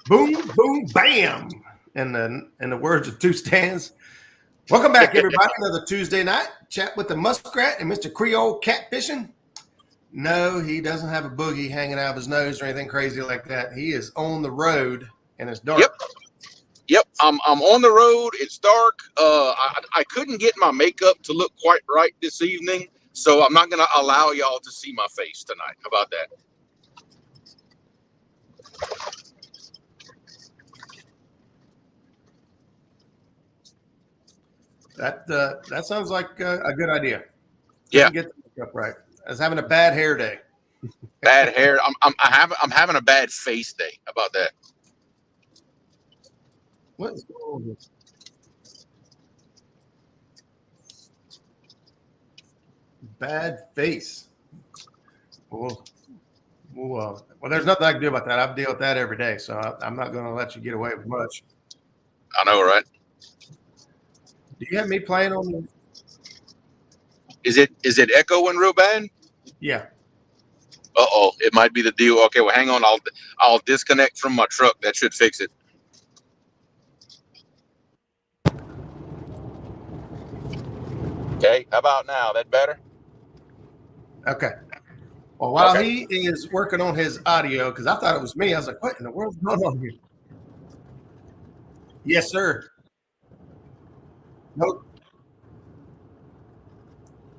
Boom, boom, bam. In the words of Two Stands. Welcome back, everybody. Another Tuesday night chat with the Muskrat and Mr. Creole Catfishing. No, he doesn't have a boogie hanging out of his nose or anything crazy like that. He is on the road and it's dark. Yep. I'm on the road. It's dark. I couldn't get my makeup to look quite right this evening, so I'm not going to allow y'all to see my face tonight. How about that? That sounds like a good idea. Yeah. Get the makeup right. I was having a bad hair day. Bad hair. I'm having a bad face day. How about that? What is going on here? Bad face. Well, there's nothing I can do about that. I deal with that every day, so I'm not going to let you get away with much. I know, right? Do you have me playing on the? Is it echoing real bad? Yeah. Uh-oh, it might be the deal. Okay, well, hang on. I'll disconnect from my truck. That should fix it. Okay, how about now? That better? Okay. Well, while he is working on his audio, because I thought it was me, I was like, what in the world's going on here? Yes, sir. No,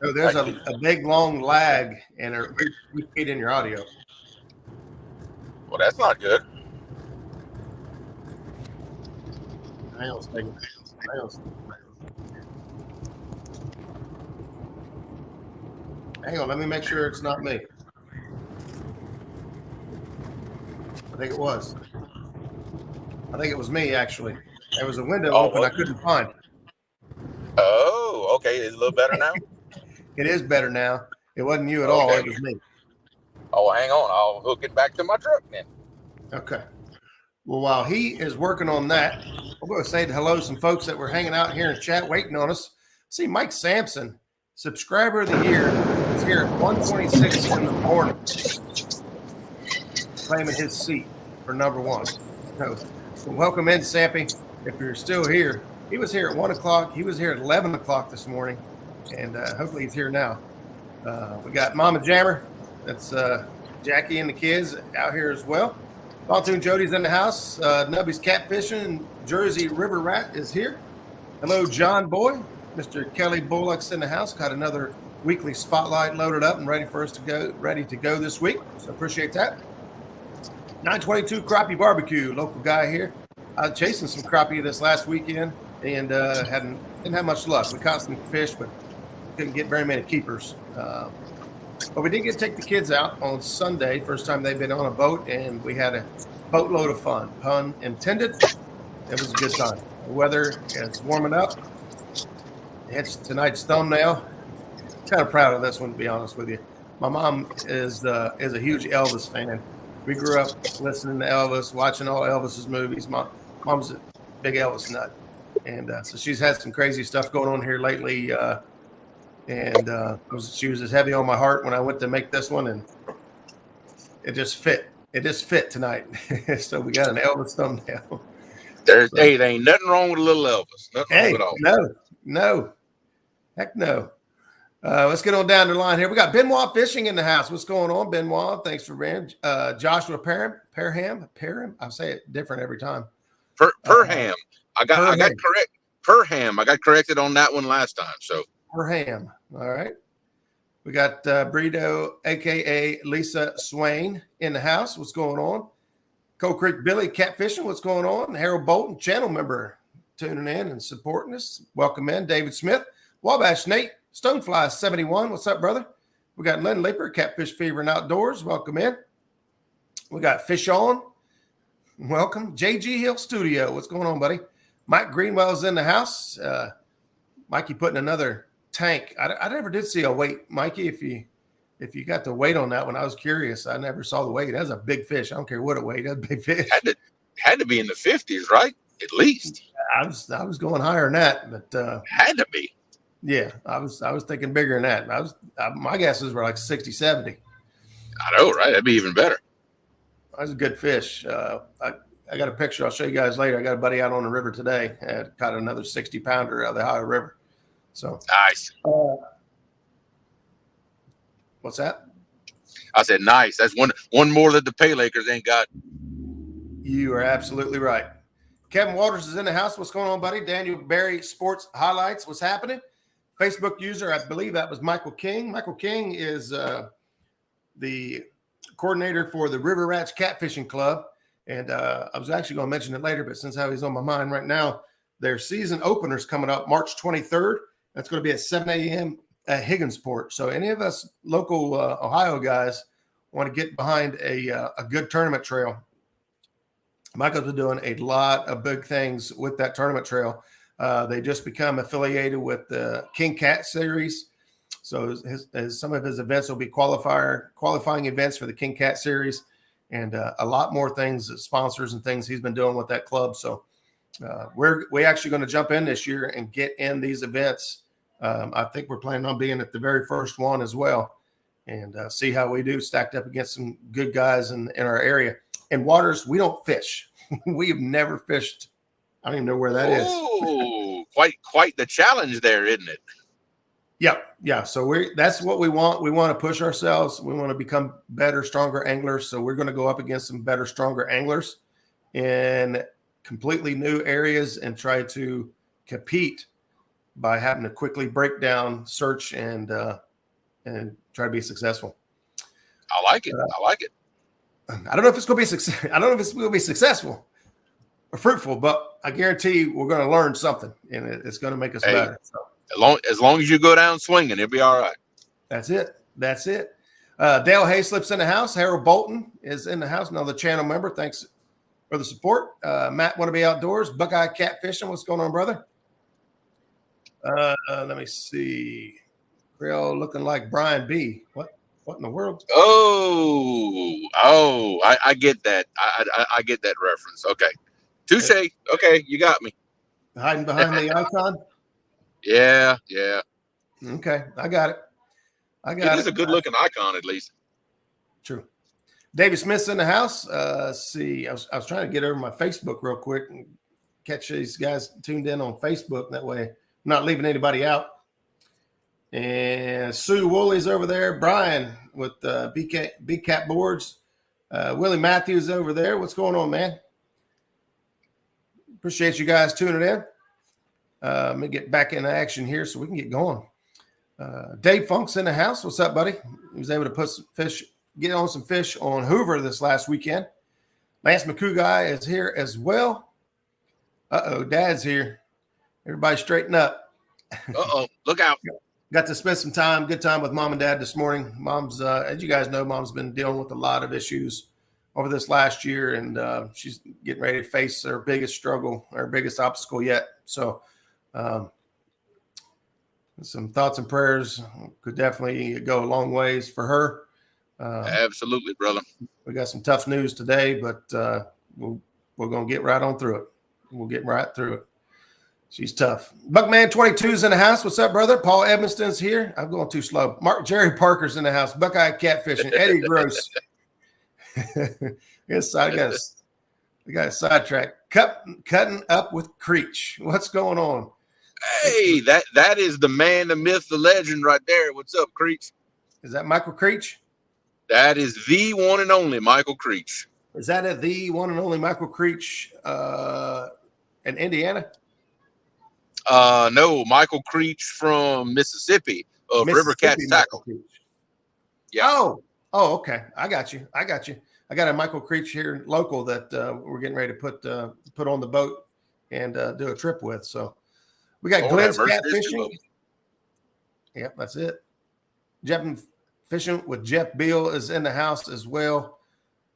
there's a big, long lag and a repeat in your audio. Well, that's not good. Hang on a second. Hang on, let me make sure it's not me. I think it was. I think it was me, actually. There was a window open I couldn't find. Oh, okay. Is it a little better now? It is better now. It wasn't you at all. It was me. Oh, hang on. I'll hook it back to my truck then. Okay. Well, while he is working on that, we're going to say hello to some folks that were hanging out here in chat waiting on us. See, Mike Sampson, subscriber of the year, is here at 1:26 in the morning, claiming his seat for number one. So welcome in, Sampy. If you're still here, he was here at 1 o'clock. He was here at 11 o'clock this morning, and hopefully he's here now. We got Mama Jammer. That's Jackie and the kids out here as well. Pontoon Jody's in the house. Nubby's Catfishing. Jersey River Rat is here. Hello, John Boy. Mr. Kelly Bullock's in the house. Got another weekly spotlight loaded up and ready for us to go. Ready to go this week. So appreciate that. 922 Crappie Barbecue, local guy here. I was chasing some crappie this last weekend and didn't have much luck. We caught some fish, but couldn't get very many keepers. But we did get to take the kids out on Sunday, first time they've been on a boat, and we had a boatload of fun. Pun intended. It was a good time. The weather is warming up. It's tonight's thumbnail. Kind of proud of this one, to be honest with you. My mom is a huge Elvis fan. We grew up listening to Elvis, watching all Elvis's movies. Mom's a big Elvis nut. And so she's had some crazy stuff going on here lately. She was as heavy on my heart when I went to make this one, and it just fit. It just fit tonight. So we got an Elvis thumbnail. There ain't nothing wrong with a little Elvis. Nothing wrong at all. No. Heck no. Let's get on down the line here. We got Benoit Fishing in the house. What's going on, Benoit? Thanks for being. Joshua Perham. I say it different every time. Perham. I got correct. Perham. I got corrected on that one last time. So Perham. All right. We got Brito, aka Lisa Swain, in the house. What's going on? Cold Creek Billy Catfishing. What's going on? Harold Bolton, channel member, tuning in and supporting us. Welcome in. David Smith, Wabash Nate, Stonefly 71. What's up, brother? We got Len Leeper, Catfish Fever and Outdoors. Welcome in. We got Fish On. Welcome. JG Hill Studio. What's going on, buddy? Mike Greenwell's in the house. Mikey putting another tank. I never did see a weight, Mikey. If you got the weight on that one, I was curious. I never saw the weight. That's a big fish. I don't care what it weighed. That's a big fish. Had to be in the 50s, right? At least. I was going higher than that, but had to be. Yeah, I was thinking bigger than that. My guesses were like 60, 70. I know, right? That'd be even better. That was a good fish. I I got a picture. I'll show you guys later. I got a buddy out on the river today. Caught another 60-pounder out of the Ohio River. So Nice. What's that? I said nice. That's one more that the Pale Acres ain't got. You are absolutely right. Kevin Walters is in the house. What's going on, buddy? Daniel Barry Sports Highlights. What's happening? Facebook user, I believe that was Michael King. Michael King is the coordinator for the River Rats Catfishing Club. And I was actually going to mention it later, but since how he's on my mind right now, their season opener's coming up March 23rd. That's going to be at 7 a.m. at Higginsport. So any of us local Ohio guys want to get behind a good tournament trail, Michael's been doing a lot of big things with that tournament trail. They just become affiliated with the King Cat Series. So some of his events will be qualifying events for the King Cat Series, and a lot more things, sponsors and things he's been doing with that club. So we're actually going to jump in this year and get in these events. I think we're planning on being at the very first one as well, and see how we do stacked up against some good guys in our area. And Waters, we don't fish. We've never fished. I don't even know where that is. Oh, quite the challenge there, isn't it? Yeah. So that's what we want. We want to push ourselves. We want to become better, stronger anglers. So we're going to go up against some better, stronger anglers in completely new areas and try to compete by having to quickly break down, search, and try to be successful. I like it. I don't know if it's going to be success. I don't know if it's going to be successful or fruitful, but I guarantee we're going to learn something, and it's going to make us better. So. As long as you go down swinging, it'll be all right. That's it. Dale Hayslip's in the house. Harold Bolton is in the house, another channel member. Thanks for the support. Matt, want to be outdoors. Buckeye Catfishing. What's going on, brother? Let me see. Creole looking like Brian B. What in the world? I get that. I get that reference. Okay. Touche. Okay, you got me. Hiding behind the icon? Yeah. Okay, I got it. It is a good-looking icon, at least. True. David Smith's in the house. See, I was trying to get over my Facebook real quick and catch these guys tuned in on Facebook. That way, I'm not leaving anybody out. And Sue Woolley's over there. Brian with Big Cat Boards. Willie Matthews over there. What's going on, man? Appreciate you guys tuning in. Let me get back into action here so we can get going. Dave Funk's in the house. What's up, buddy? He was able to get on some fish on Hoover this last weekend. Lance McCoo guy is here as well. Dad's here. Everybody straighten up. Look out. Got to spend some good time with mom and dad this morning. Mom's, as you guys know, mom's been dealing with a lot of issues over this last year, and she's getting ready to face her biggest struggle, her biggest obstacle yet. So some thoughts and prayers could definitely go a long ways for her. Absolutely, brother. We got some tough news today, but we're going to get right on through it. We'll get right through it. She's tough. Buckman 22's in the house. What's up, brother? Paul Edmonston's here. I'm going too slow. Jerry Parker's in the house. Buckeye Catfishing. Eddie Gross. Yes, I got sidetracked. Cutting up with Creech. What's going on? Hey, that is the man, the myth, the legend right there. What's up, Creech? Is that Michael Creech? That is the one and only Michael Creech. Is that the one and only Michael Creech in Indiana? No, Michael Creech from Mississippi of River Cats Tackle. Yeah. Oh, okay. I got you. I got a Michael Creech here local that we're getting ready to put on the boat and do a trip with. So we got Glenn's Catfishing. Yep, that's it. Jeff Fishing with Jeff Beal is in the house as well.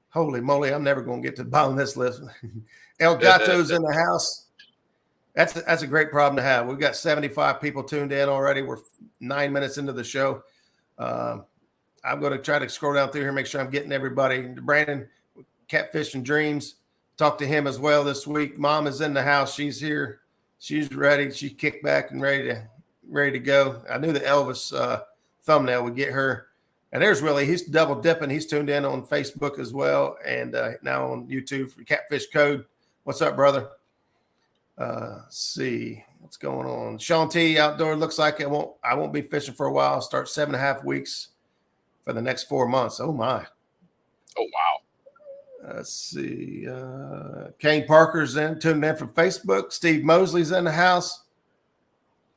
Holy moly, I'm never going to get to the bottom of this list. El Gato's in the house. That's a great problem to have. We've got 75 people tuned in already. We're 9 minutes into the show. I'm going to try to scroll down through here, make sure I'm getting everybody. Brandon, Catfish and Dreams, talked to him as well this week. Mom is in the house. She's here. She's ready. She kicked back and ready to go. I knew the Elvis thumbnail would get her And there's Willie. He's double dipping. He's tuned in on Facebook as well, and now on YouTube for Catfish Code. What's up, brother? Let's see what's going on. Sean T outdoor looks like I won't be fishing for a while. I'll start 7.5 weeks for the next 4 months. Oh my. Oh wow. Let's see. Kane Parker's tuned in from Facebook. Steve Mosley's in the house.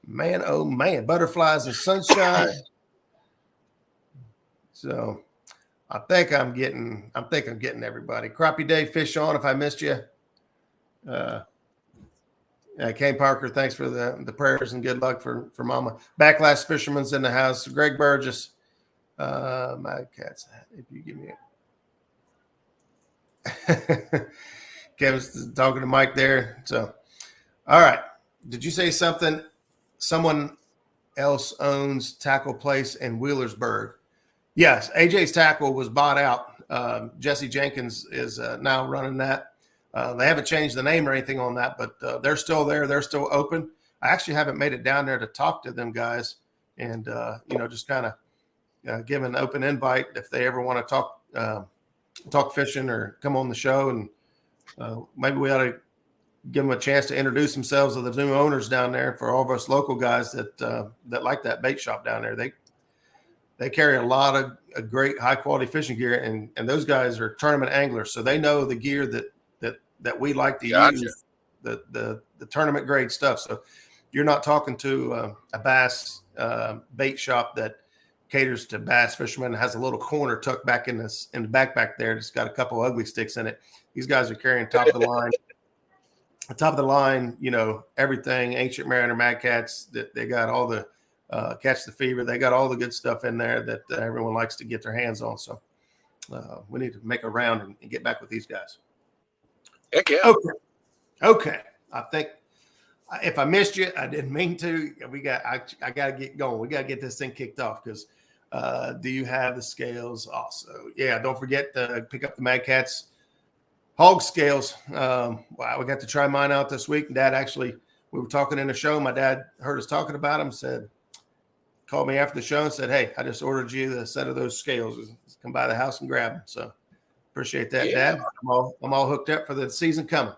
Man, oh man, butterflies and sunshine. So I think I'm getting everybody. Crappie Day, fish on if I missed you. Kane Parker, thanks for the prayers and good luck for Mama. Backlash Fisherman's in the house. Greg Burgess. My cat's if you give me it. Kevin's talking to Mike there. So all right. Did you say something? Someone else owns tackle place in Wheelersburg. Yes, AJ's Tackle was bought out. Jesse Jenkins is now running that. They haven't changed the name or anything on that, but they're still there. They're still open. I actually haven't made it down there to talk to them guys and, just kind of give an open invite if they ever want to talk fishing or come on the show. And maybe we ought to give them a chance to introduce themselves to the new owners down there for all of us local guys that like that bait shop down there. They carry a lot of great high quality fishing gear, and those guys are tournament anglers, so they know the gear that we like to use, the tournament grade stuff. So you're not talking to a bass bait shop that caters to bass fishermen and has a little corner tucked back in the back there. It's got a couple ugly sticks in it. These guys are carrying top of the line, everything. Ancient Mariner, Mad Cats. That they got all the Catch the Fever. They got all the good stuff in there that everyone likes to get their hands on. So we need to make a round and get back with these guys. Heck yeah. Okay. I think if I missed you, I didn't mean to. I got to get going. We got to get this thing kicked off because do you have the scales also? Yeah. Don't forget to pick up the Mad Cats hog scales. Wow. We got to try mine out this week. Dad actually, we were talking in the show. My dad heard us talking about them, called me after the show and said, "Hey, I just ordered you a set of those scales. Just come by the house and grab them." So appreciate that, yeah. Dad. I'm all hooked up for the season coming.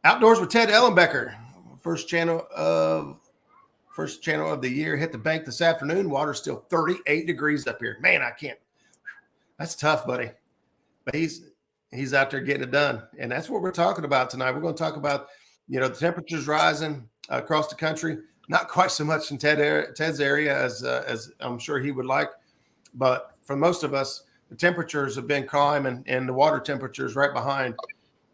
Outdoors with Ted Ellenbecker. First channel of the year. Hit the bank this afternoon. Water's still 38 degrees up here. Man, I can't. That's tough, buddy. But he's out there getting it done, and that's what we're talking about tonight. We're going to talk about the temperatures rising across the country. Not quite so much in Ted's area as I'm sure he would like, but for most of us, the temperatures have been climbing and the water temperature is right behind,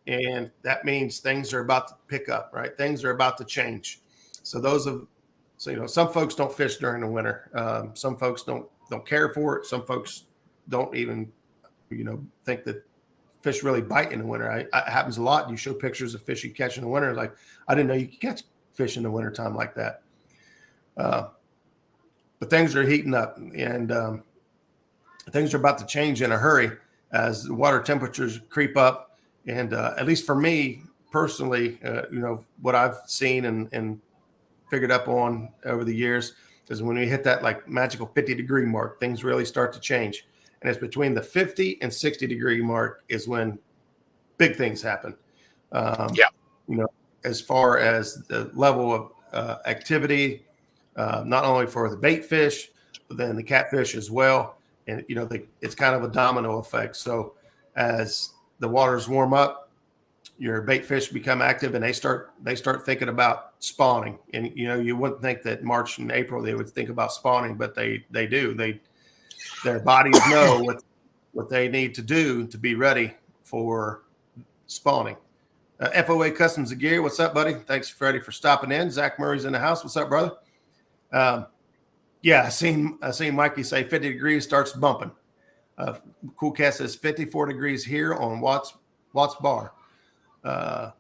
and that means things are about to pick up, right? Things are about to change. So some folks don't fish during the winter. Some folks don't care for it. Some folks don't even think that fish really bite in the winter. It happens a lot. You show pictures of fish you catch in the winter. Like, I didn't know you could catch fish in the wintertime like that. But things are heating up, and things are about to change in a hurry as the water temperatures creep up. And at least for me personally, what I've seen and figured up on over the years is when we hit that like magical 50-degree mark, things really start to change. And it's between the 50 and 60-degree mark is when big things happen. As far as the level of activity, not only for the bait fish, but then the catfish as well. And, it's kind of a domino effect. So as the waters warm up, your bait fish become active and they start thinking about spawning. And, you wouldn't think that March and April they would think about spawning, but they do. Their bodies know what they need to do to be ready for spawning. FOA Customs and Gear, what's up, buddy? Thanks, Freddie, for stopping in. Zach Murray's in the house. What's up, brother? I seen Mikey say 50 degrees starts bumping. Cool Cat says 54 degrees here on Watts Bar. So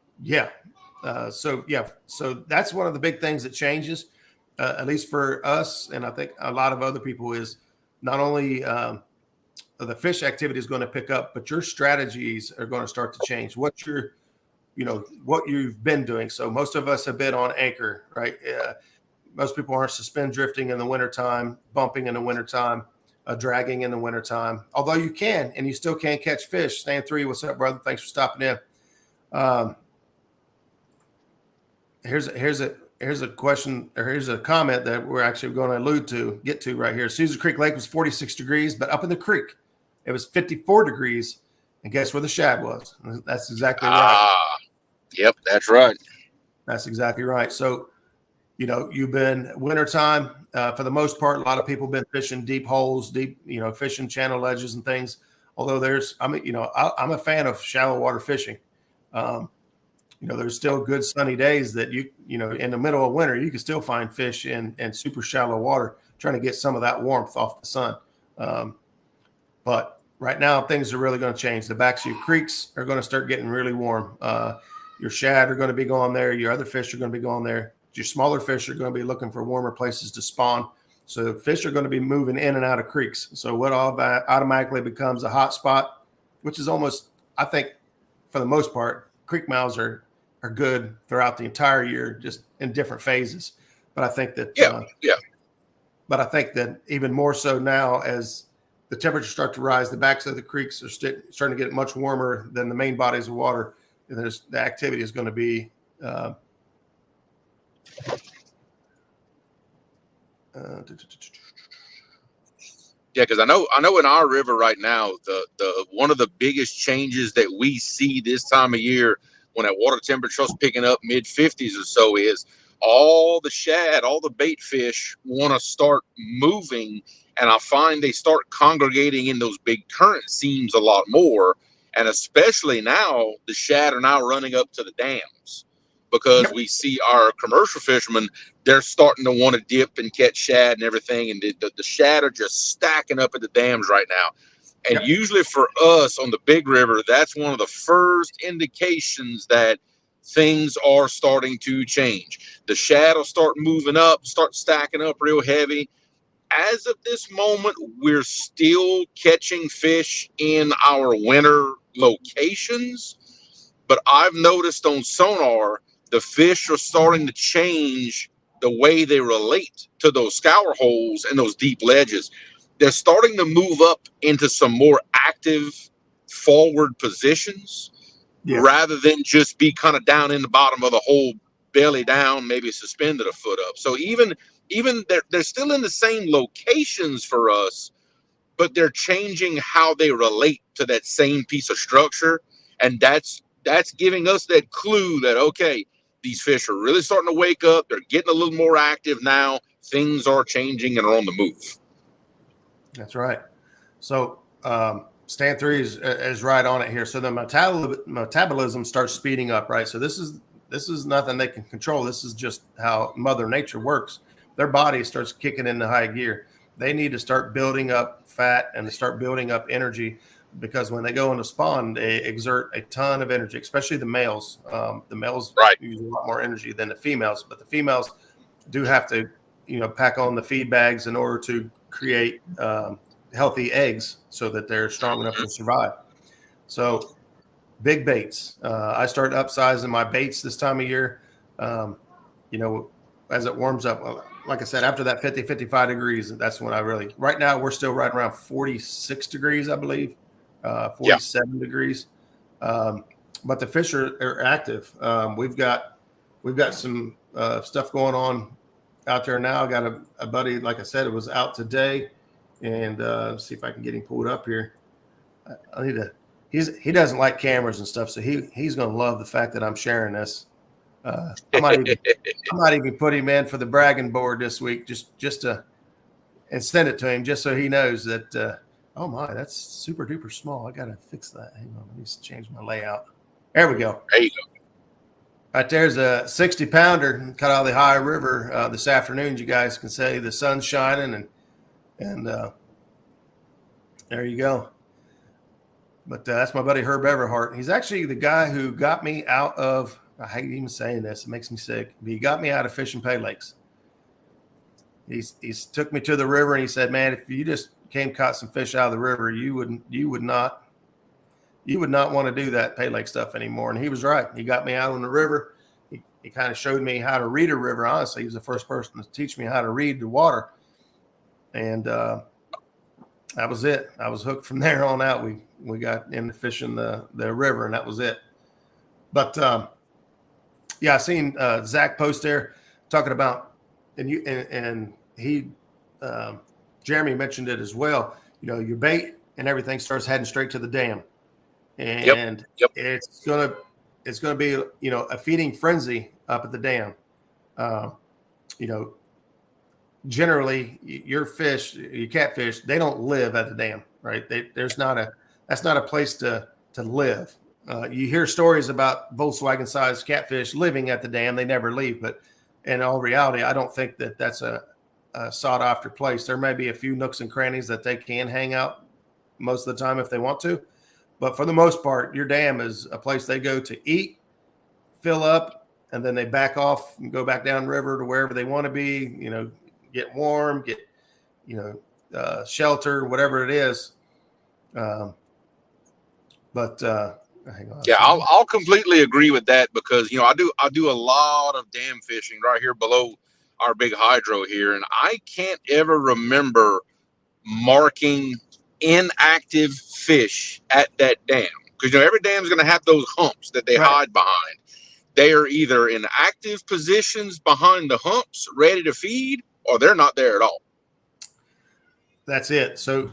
that's one of the big things that changes, at least for us, and I think a lot of other people, is not only the fish activity is going to pick up, but your strategies are going to start to change. What you've been doing. So most of us have been on anchor, right? Most people aren't suspend drifting in the wintertime, bumping in the wintertime. dragging in the wintertime. Although you can, and you still can catch fish. Stand 3, what's up, brother? Thanks for stopping in. Here's a question, or here's a comment that we're actually going to get to right here. Caesar Creek Lake was 46 degrees, but up in the creek, it was 54 degrees. And guess where the shad was? That's exactly right. Yep, that's right. That's exactly right. So, you've been wintertime for the most part. A lot of people have been fishing deep holes, fishing channel ledges and things. Although I'm a fan of shallow water fishing. There's still good sunny days that in the middle of winter, you can still find fish in super shallow water, trying to get some of that warmth off the sun. But right now, things are really going to change. The backs of your creeks are going to start getting really warm. Your shad are going to be going there. Your other fish are going to be going there. Your smaller fish are going to be looking for warmer places to spawn. So fish are going to be moving in and out of creeks. So what all that automatically becomes a hot spot, which is almost, I think, for the most part, creek mouths are good throughout the entire year, just in different phases. But I think that But I think that even more so now, as the temperatures start to rise, the backs of the creeks are starting to get much warmer than the main bodies of water. And the activity is going to be because I know in our river right now, the one of the biggest changes that we see this time of year when that water temperature is picking up mid-50s or so is all the shad, all the bait fish want to start moving, and I find they start congregating in those big current seams a lot more. And especially now, the shad are now running up to the dams because we see our commercial fishermen, they're starting to want to dip and catch shad and everything. And the shad are just stacking up at the dams right now. And usually for us on the big river, that's one of the first indications that things are starting to change. The shad will start moving up, start stacking up real heavy. As of this moment, we're still catching fish in our winter locations, but I've noticed on sonar, the fish are starting to change the way they relate to those scour holes and those deep ledges. They're starting to move up into some more active forward positions rather than just be kind of down in the bottom of the hole, belly down, maybe suspended a foot up. So even they're still in the same locations for us, but they're changing how they relate to that same piece of structure. And that's giving us that clue that, okay, these fish are really starting to wake up. They're getting a little more active now. Things are changing and are on the move. That's right. So Stan 3 is right on it here. So the metabolism starts speeding up, right? So this is nothing they can control. This is just how Mother Nature works. Their body starts kicking into high gear. They need to start building up fat and to start building up energy, because when they go into spawn, they exert a ton of energy, especially the males. The males use a lot more energy than the females, but the females do have to, pack on the feed bags in order to create healthy eggs so that they're strong enough to survive. So big baits. I start upsizing my baits this time of year. As it warms up, like I said, after that 50, 55 degrees, that's when right now we're still right around 46 degrees, I believe, 47 degrees. But the fish are active. We've got some stuff going on out there now. I got a buddy, like I said, it was out today, and see if I can get him pulled up here. I need to. He doesn't like cameras and stuff, so he's going to love the fact that I'm sharing this. I might even put him in for the bragging board this week, just to, and send it to him, just so he knows that. Oh my, that's super duper small. I gotta fix that. Hang on, let me change my layout. There we go. There you go. Right there's a 60-pounder cut out of the High River this afternoon. You guys can say the sun's shining, and there you go. But that's my buddy Herb Everhart. He's actually the guy who got me out of. I hate even saying this; it makes me sick. But he got me out of fishing pay lakes. He's took me to the river, and he said, "Man, if you just caught some fish out of the river, you would not want to do that pay lake stuff anymore." And he was right. He got me out on the river. He kind of showed me how to read a river. Honestly, he was the first person to teach me how to read the water. And That was it. I was hooked from there on out. We got into fishing the river, and that was it. But yeah, I seen Zach post there talking about, and he Jeremy mentioned it as well. Your bait and everything starts heading straight to the dam, Yep. and Yep. it's gonna be a feeding frenzy up at the dam. Uh, you know, Generally your fish, your catfish, they don't live at the dam, right? That's not a place to live. You hear stories about Volkswagen sized catfish living at the dam; they never leave. But in all reality, I don't think that that's a sought after place. There may be a few nooks and crannies that they can hang out most of the time if they want to, but for the most part, your dam is a place they go to eat, fill up, and then they back off and go back down river to wherever they want to be. Get warm, get shelter, whatever it is. But hang on. Yeah, I'll completely agree with that because I do a lot of dam fishing right here below our big hydro here, and I can't ever remember marking inactive fish at that dam because every dam's going to have those humps that they Right. hide behind. They are either in active positions behind the humps, ready to feed, or they're not there at all. That's it. So,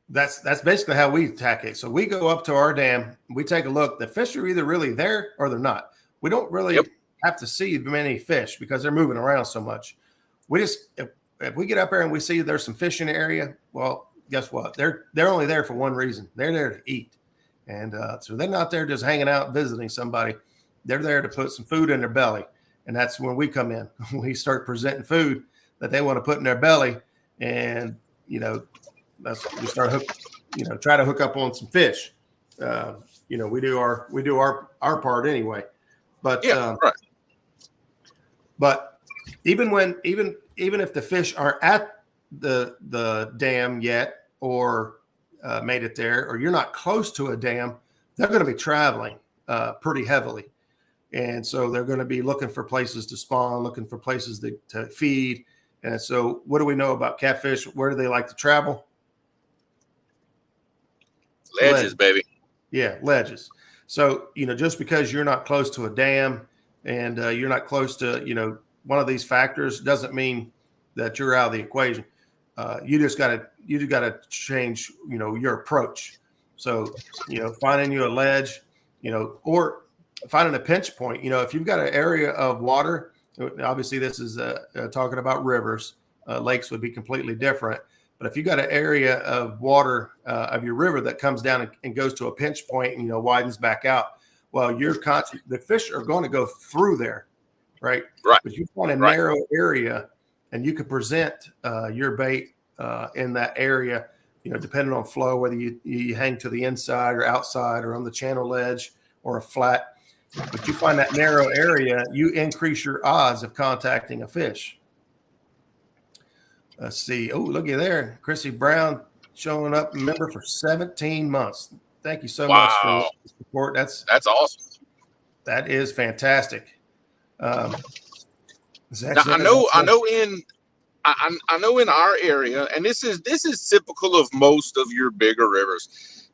that's basically how we attack it. So we go up to our dam, we take a look. The fish are either really there or they're not. We don't really have to see many fish because they're moving around so much. We just if we get up there and we see there's some fish in the area, well, guess what? They're only there for one reason. They're there to eat, and so they're not there just hanging out visiting somebody. They're there to put some food in their belly, and that's when we come in. We start presenting food that they want to put in their belly, and we start try to hook up on some fish. We do our part anyway. But right. But even if the fish aren't at the dam yet or made it there, or you're not close to a dam, they're going to be traveling pretty heavily. And so they're going to be looking for places to spawn, looking for places to feed. And so what do we know about catfish? Where do they like to travel? Ledges, baby. Yeah, ledges. So, just because you're not close to a dam and you're not close to, one of these factors doesn't mean that you're out of the equation. You just got to change, your approach. So, finding you a ledge, or finding a pinch point, if you've got an area of water, obviously this is talking about rivers, lakes would be completely different. But if you got an area of water of your river that comes down and goes to a pinch point and, widens back out, well, the fish are going to go through there, right? Right. But you want a narrow area, and you could present your bait in that area, depending on flow, whether you hang to the inside or outside or on the channel ledge or a flat. But you find that narrow area, you increase your odds of contacting a fish. Let's see. Oh, looky there. Chrissy Brown showing up, member for 17 months. Thank you so much for the support. That's awesome. That is fantastic. Now, I know in our area, and this is typical of most of your bigger rivers.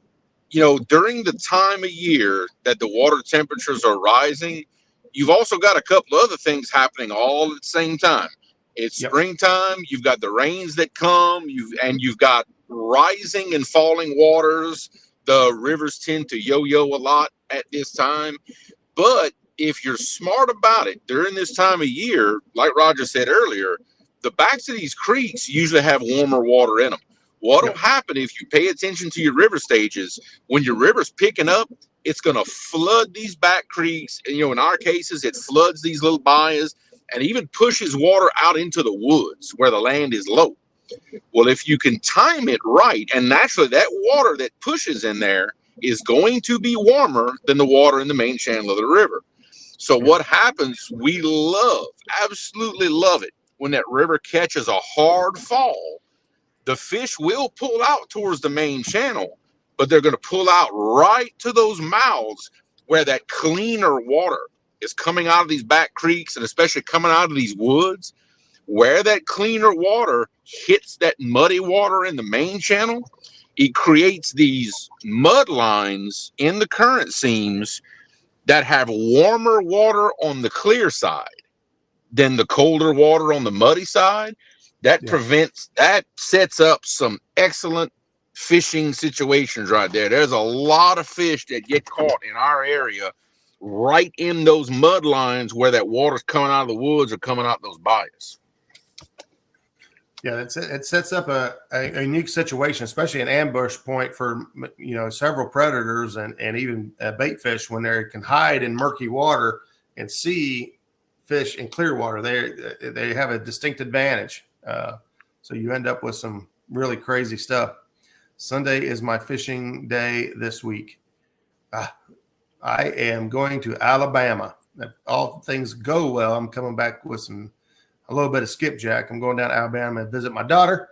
During the time of year that the water temperatures are rising, you've also got a couple other things happening all at the same time. It's springtime. You've got the rains that come. You've got rising and falling waters. The rivers tend to yo-yo a lot at this time. But if you're smart about it during this time of year, like Roger said earlier, the backs of these creeks usually have warmer water in them. What'll happen if you pay attention to your river stages? When your river's picking up, it's going to flood these back creeks. And, in our cases, it floods these little bayous and even pushes water out into the woods where the land is low. Well, if you can time it right, and naturally that water that pushes in there is going to be warmer than the water in the main channel of the river. So what happens, we absolutely love it, when that river catches a hard fall. The fish will pull out towards the main channel, but they're going to pull out right to those mouths where that cleaner water is coming out of these back creeks and especially coming out of these woods. where that cleaner water hits that muddy water in the main channel, it creates these mud lines in the current seams that have warmer water on the clear side than the colder water on the muddy side. That sets up some excellent fishing situations right there. There's a lot of fish that get caught in our area right in those mud lines where that water's coming out of the woods or coming out those bayous. Yeah, it sets up a unique situation, especially an ambush point for, several predators and even bait fish when they can hide in murky water and see fish in clear water. They have a distinct advantage. So you end up with some really crazy stuff. Sunday is my fishing day this week. I am going to Alabama. If all things go well, I'm coming back with a little bit of skipjack. I'm going down to Alabama to visit my daughter.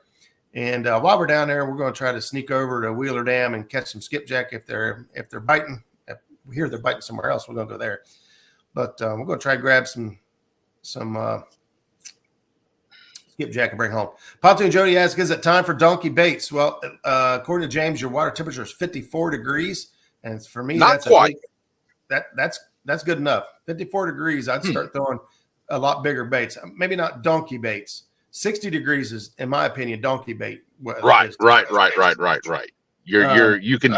And while we're down there, we're going to try to sneak over to Wheeler Dam and catch some skipjack if they're biting. If we hear they're biting somewhere else, we're going to go there. But we're going to try to grab some skipjack and bring home. Pontoon Jody asks, is it time for donkey baits? Well, according to James, your water temperature is 54 degrees. And for me, not quite. That's good enough. 54 degrees, I'd start throwing a lot bigger baits. Maybe not donkey baits. 60 degrees is, in my opinion, donkey bait. Right. You can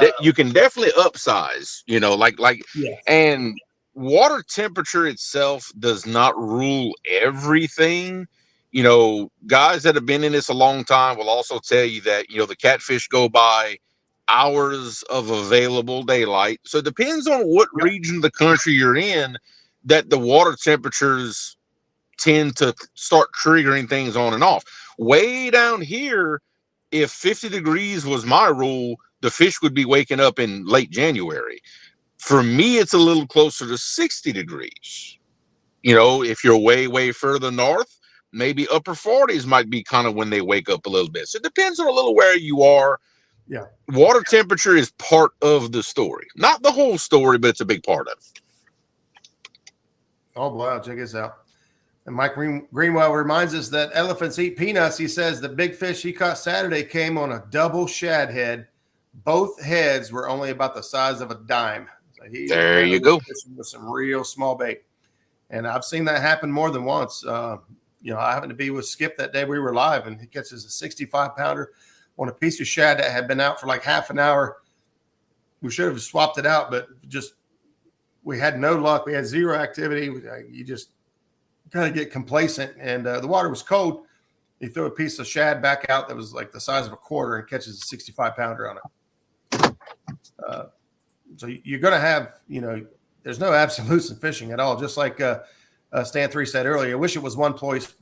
definitely upsize, yes. And water temperature itself does not rule everything. Guys that have been in this a long time will also tell you that, the catfish go by hours of available daylight. So it depends on what region of the country you're in that the water temperatures tend to start triggering things on and off. Way down here, if 50 degrees was my rule, the fish would be waking up in late January. For me, it's a little closer to 60 degrees. If you're way, way further north, maybe upper 40s might be kind of when they wake up a little bit. So it depends on a little where you are. Yeah. Water temperature is part of the story. Not the whole story, but it's a big part of it. Oh, boy, check this out. And Mike Greenwell reminds us that elephants eat peanuts. He says the big fish he caught Saturday came on a double shad head. Both heads were only about the size of a dime. So there you go. With some real small bait. And I've seen that happen more than once. I happened to be with Skip that day we were live, and he catches a 65-pounder on a piece of shad that had been out for like half an hour. We should have swapped it out, but we had no luck. We had zero activity. You just kind of get complacent, and the water was cold. He threw a piece of shad back out that was like the size of a quarter and catches a 65-pounder on it. So you're going to have, there's no absolutes in fishing at all. Just like Stan 3 said earlier, I wish it was 1 plus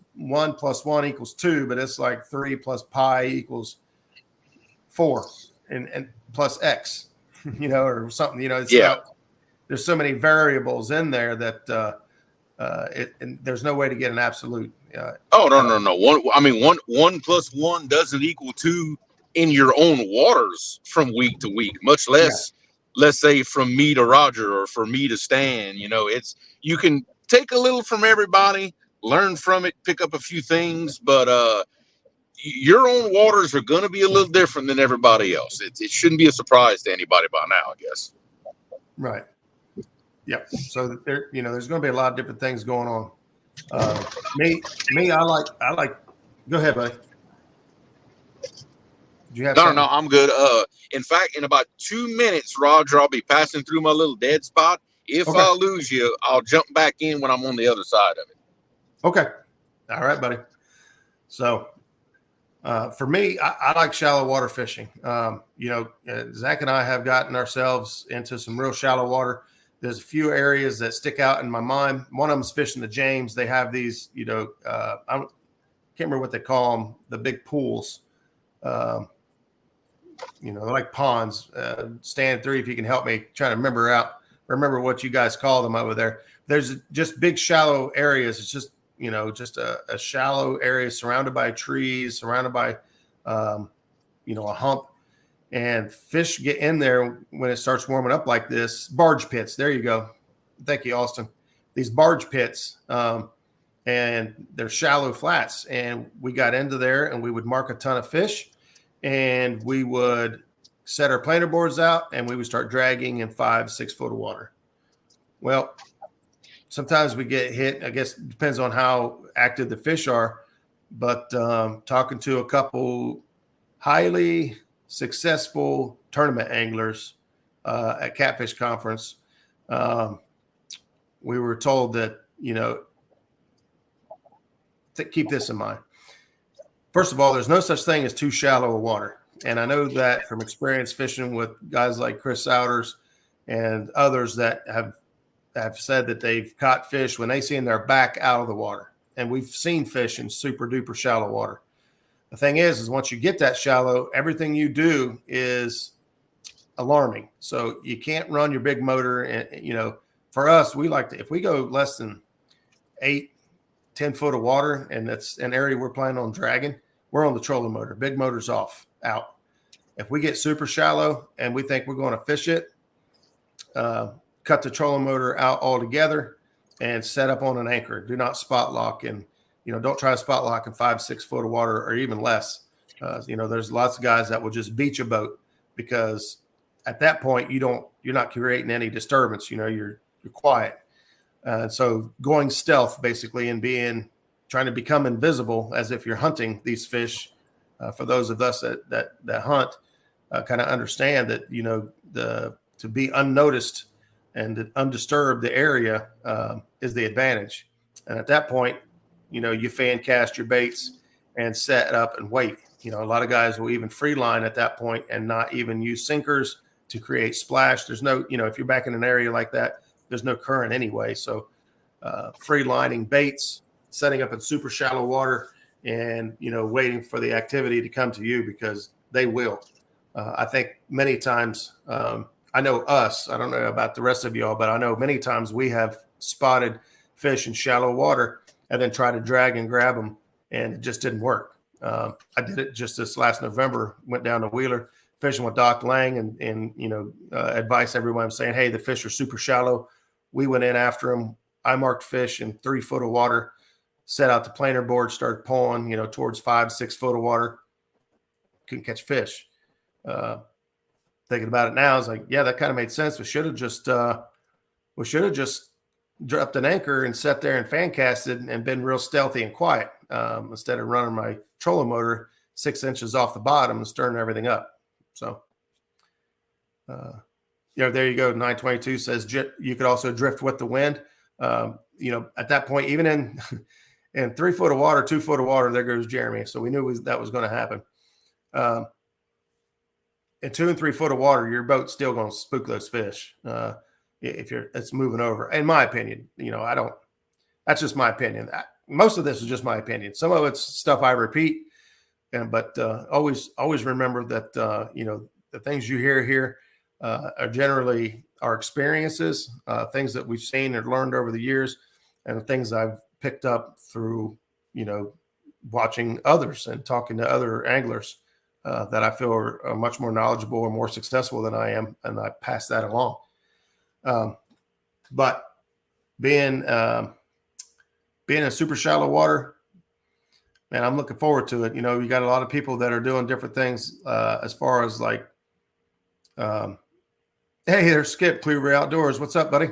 1 equals 2, but it's like 3 plus pi equals 4 and plus X, or something, there's so many variables in there that and there's no way to get an absolute. No. 1 plus 1 doesn't equal 2 in your own waters from week to week, much less, let's say, from me to Roger or from me to Stan. You can take a little from everybody, learn from it, pick up a few things, but your own waters are going to be a little different than everybody else. It shouldn't be a surprise to anybody by now, I guess. Right. Yep. So there's going to be a lot of different things going on. Me, I like. Go ahead, buddy. No, I'm good. In fact, in about 2 minutes, Roger, I'll be passing through my little dead spot. If I lose you, I'll jump back in when I'm on the other side of it. Okay. All right, buddy. So, for me, I like shallow water fishing. Zach and I have gotten ourselves into some real shallow water. There's a few areas that stick out in my mind. One of them is fishing the James. They have these, I can't remember what they call them, the big pools. They're like ponds. Stan 3, if you can help me try to remember what you guys call them over there. There's just big shallow areas. It's just, just a shallow area surrounded by trees, surrounded by, a hump. And fish get in there when it starts warming up like this. Barge pits. There you go. Thank you, Austin. These barge pits. and they're shallow flats. And we got into there and we would mark a ton of fish, and we would set our planer boards out and we would start dragging in 5-6 foot of water. Well, sometimes we get hit. I guess it depends on how active the fish are. But talking to a couple highly successful tournament anglers at Catfish Conference, we were told that, to keep this in mind. First of all, there's no such thing as too shallow of water. And I know that from experience fishing with guys like Chris Souders and others that have said that they've caught fish when they seen their back out of the water. And we've seen fish in super duper shallow water. The thing is once you get that shallow, everything you do is alarming. So you can't run your big motor. And, for us, we like to, if we go less than 8-10 foot of water, and that's an area we're planning on dragging, we're on the trolling motor. Big motor's out. If we get super shallow and we think we're going to fish it, cut the trolling motor out altogether and set up on an anchor. Do not spot lock, and don't try to spot lock in 5-6 foot of water or even less. There's lots of guys that will just beach a boat, because at that point you're not creating any disturbance. You're quiet. So going stealth basically and trying to become invisible as if you're hunting these fish. For those of us that hunt, kind of understand that to be unnoticed and to undisturb the area is the advantage. And at that point, you fan cast your baits and set up and wait. A lot of guys will even free line at that point and not even use sinkers to create splash. There's no, if you're back in an area like that, there's no current anyway. So free lining baits, setting up in super shallow water, and waiting for the activity to come to you, because they will. I think many times, I know us, I don't know about the rest of y'all, but I know many times we have spotted fish in shallow water and then try to drag and grab them, and it just didn't work. I did it just this last November, went down to Wheeler fishing with Doc Lang, and advice everyone saying, hey, the fish are super shallow. We went in after them. I marked fish in 3 foot of water, set out the planer board, started pulling, towards 5-6 foot of water. Couldn't catch fish. Thinking about it now, I was like, yeah, that kind of made sense. We should have just dropped an anchor and sat there and fan casted and been real stealthy and quiet, instead of running my trolling motor 6 inches off the bottom and stirring everything up. So, there you go. 922 says you could also drift with the wind. At that point, even in 3 foot of water, 2 foot of water, there goes Jeremy. So we knew that was going to happen. In 2 and 3 foot of water, your boat's still going to spook those fish. If it's moving over, in my opinion, that's just my opinion. Most of this is just my opinion. Some of it's stuff I repeat, but always remember that, the things you hear here are generally our experiences, things that we've seen and learned over the years, and things I've picked up through, watching others and talking to other anglers that I feel are much more knowledgeable or more successful than I am, and I pass that along. But being in super shallow water, man, I'm looking forward to it. You got a lot of people that are doing different things as far as like, hey, there's Skip, Clear Ray Outdoors. What's up, buddy?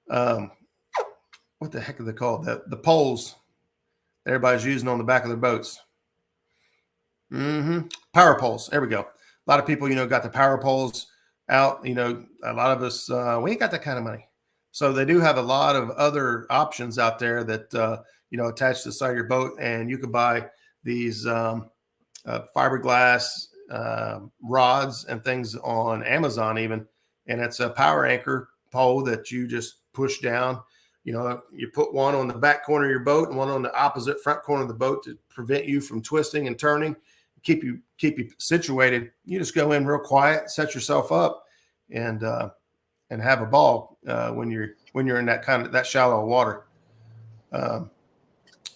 What the heck are they called? The poles that everybody's using on the back of their boats. Power poles. There we go. A lot of people, got the power poles out. A lot of us, we ain't got that kind of money. So they do have a lot of other options out there that, attach to the side of your boat, and you can buy these fiberglass rods and things on Amazon even. And it's a power anchor pole that you just push down. You put one on the back corner of your boat and one on the opposite front corner of the boat to prevent you from twisting and turning, keep you situated. You just go in real quiet, set yourself up, and have a ball when you're in that shallow water.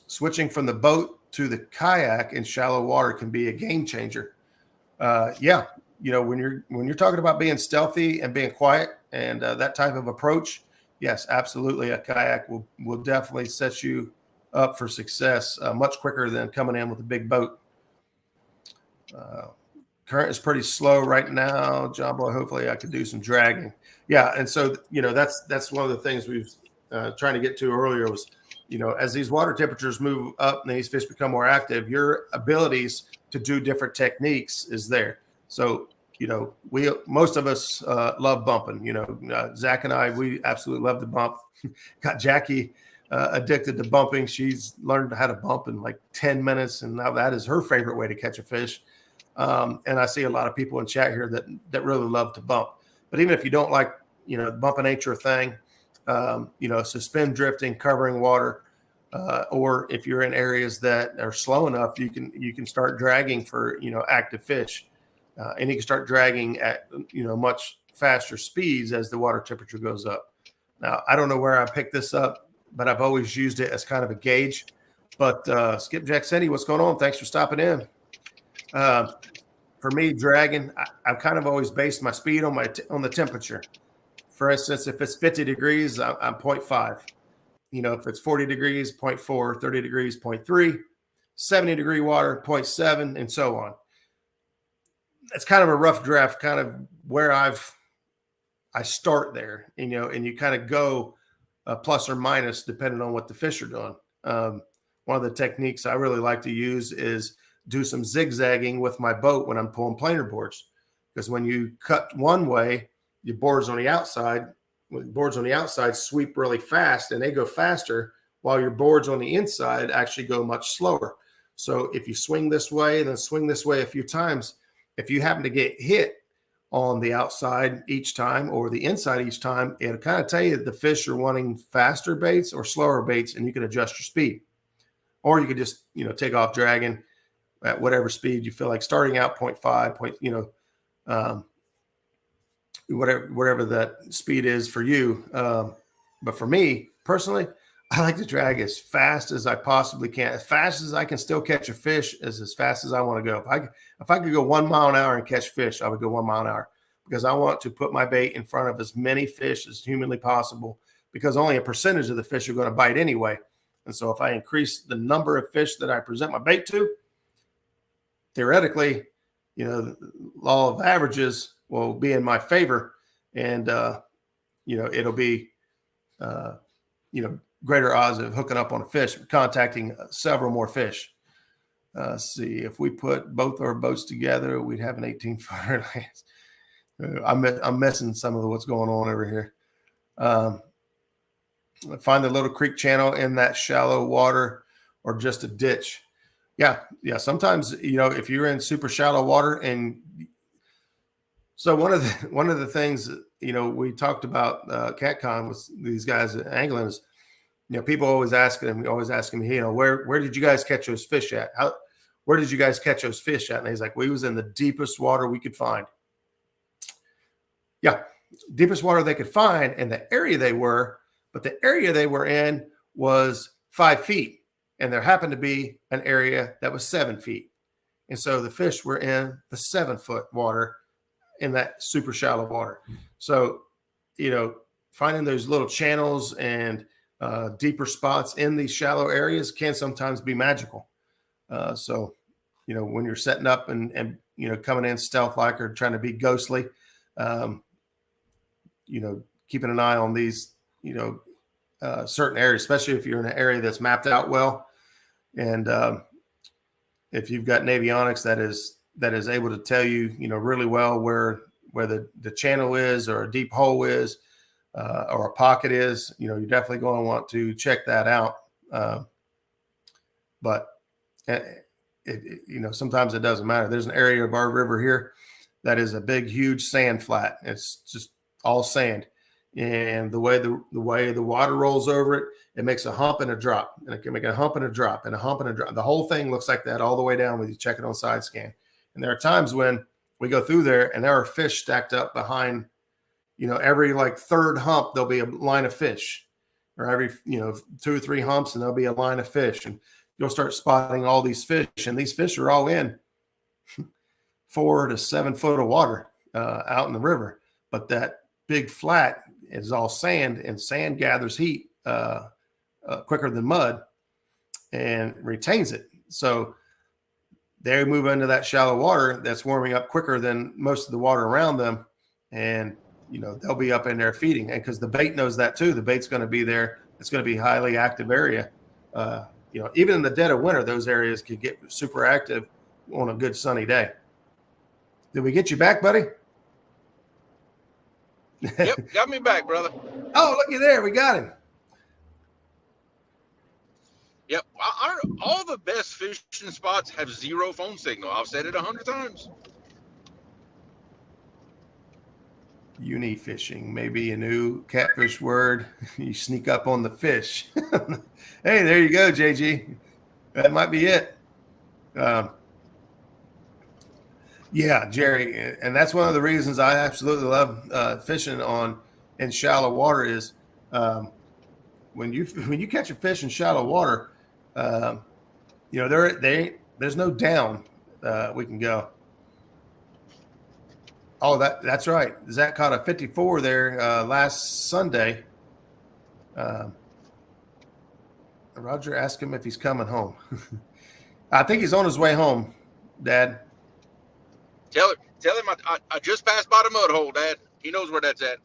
Switching from the boat to the kayak in shallow water can be a game changer. When you're talking about being stealthy and being quiet and that type of approach, Yes, absolutely. A kayak will definitely set you up for success much quicker than coming in with a big boat. Current is pretty slow right now, John Boy. Hopefully, I could do some dragging. Yeah, and so that's one of the things we've trying to get to earlier was, as these water temperatures move up and these fish become more active, your abilities to do different techniques is there. So we most of us love bumping. Zach and I, we absolutely love to bump. Got Jackie addicted to bumping. She's learned how to bump in like 10 minutes, and now that is her favorite way to catch a fish. And I see a lot of people in chat here that really love to bump. But even if you don't like, bumping ain't your thing, suspend drifting, covering water, or if you're in areas that are slow enough, you can start dragging for active fish, and you can start dragging at much faster speeds as the water temperature goes up. Now I don't know where I picked this up, but I've always used it as kind of a gauge. But Skipjack City, what's going on? Thanks for stopping in. For me, dragging, I've kind of always based my speed on on the temperature. For instance, if it's 50 degrees, I'm 0.5. If it's 40 degrees, 0.4, 30 degrees, 0.3, 70 degree water, 0.7, and so on. It's kind of a rough draft, kind of where I start there, and you kind of go plus or minus depending on what the fish are doing. One of the techniques I really like to use is do some zigzagging with my boat when I'm pulling planer boards, because when you cut one way, your boards on the outside sweep really fast and they go faster, while your boards on the inside actually go much slower. So if you swing this way and then swing this way a few times, if you happen to get hit on the outside each time or the inside each time, it'll kind of tell you that the fish are wanting faster baits or slower baits, and you can adjust your speed. Or you could just take off dragging at whatever speed you feel like, starting out 0.5 whatever that speed is for you. But for me personally, I like to drag as fast as I possibly can, as fast as I can still catch a fish, as fast as I want to go. If I could go 1 mile an hour and catch fish, I would go 1 mile an hour, because I want to put my bait in front of as many fish as humanly possible, because only a percentage of the fish are going to bite anyway. And so if I increase the number of fish that I present my bait to, theoretically, the law of averages will be in my favor, and it'll be greater odds of hooking up on a fish, contacting several more fish. See, if we put both our boats together, we'd have an 18-footer. I'm missing some of what's going on over here. Find the little creek channel in that shallow water or just a ditch. Yeah. Sometimes, if you're in super shallow water, and so one of the things, we talked about CatCon with these guys angling is, people always asking me, where did you guys catch those fish at? Where did you guys catch those fish at? And he's like, we was in the deepest water we could find. Yeah, deepest water they could find, and the area they were, but the area they were in was 5 feet. And there happened to be an area that was 7 feet. And so the fish were in the 7-foot water in that super shallow water. So, finding those little channels and deeper spots in these shallow areas can sometimes be magical. So, when you're setting up and coming in stealth-like or trying to be ghostly, keeping an eye on these, certain areas, especially if you're in an area that's mapped out well. And if you've got Navionics that is able to tell you, really well where the channel is, or a deep hole is, or a pocket is, you're definitely going to want to check that out. But sometimes it doesn't matter. There's an area of our river here that is a big, huge sand flat. It's just all sand. And the way the water rolls over it, it makes a hump and a drop, and it can make a hump and a drop and a hump and a drop. The whole thing looks like that all the way down when you check it on side scan. And there are times when we go through there and there are fish stacked up behind, every like third hump, there'll be a line of fish, or every, 2 or 3 humps, and there'll be a line of fish, and you'll start spotting all these fish, and these fish are all in 4 to 7 foot of water out in the river. But that big flat it's all sand, and sand gathers heat quicker than mud and retains it. So they move into that shallow water that's warming up quicker than most of the water around them. And, they'll be up in there feeding. And because the bait knows that too, the bait's going to be there. It's going to be a highly active area. Even in the dead of winter, those areas could get super active on a good sunny day. Did we get you back, buddy? Yep, got me back, brother. Oh, looky there. We got him. Yep. All the best fishing spots have zero phone signal. I've said it 100 times. Uni fishing, maybe a new catfish word. You sneak up on the fish. Hey, there you go, JG. That might be it. Yeah, Jerry, and that's one of the reasons I absolutely love fishing in shallow water is when you catch a fish in shallow water, there's no down we can go. Oh, that's right. Zach caught a 54 there last Sunday. Roger asked him if he's coming home. I think he's on his way home, Dad. Tell him I just passed by the mud hole, Dad. He knows where that's at.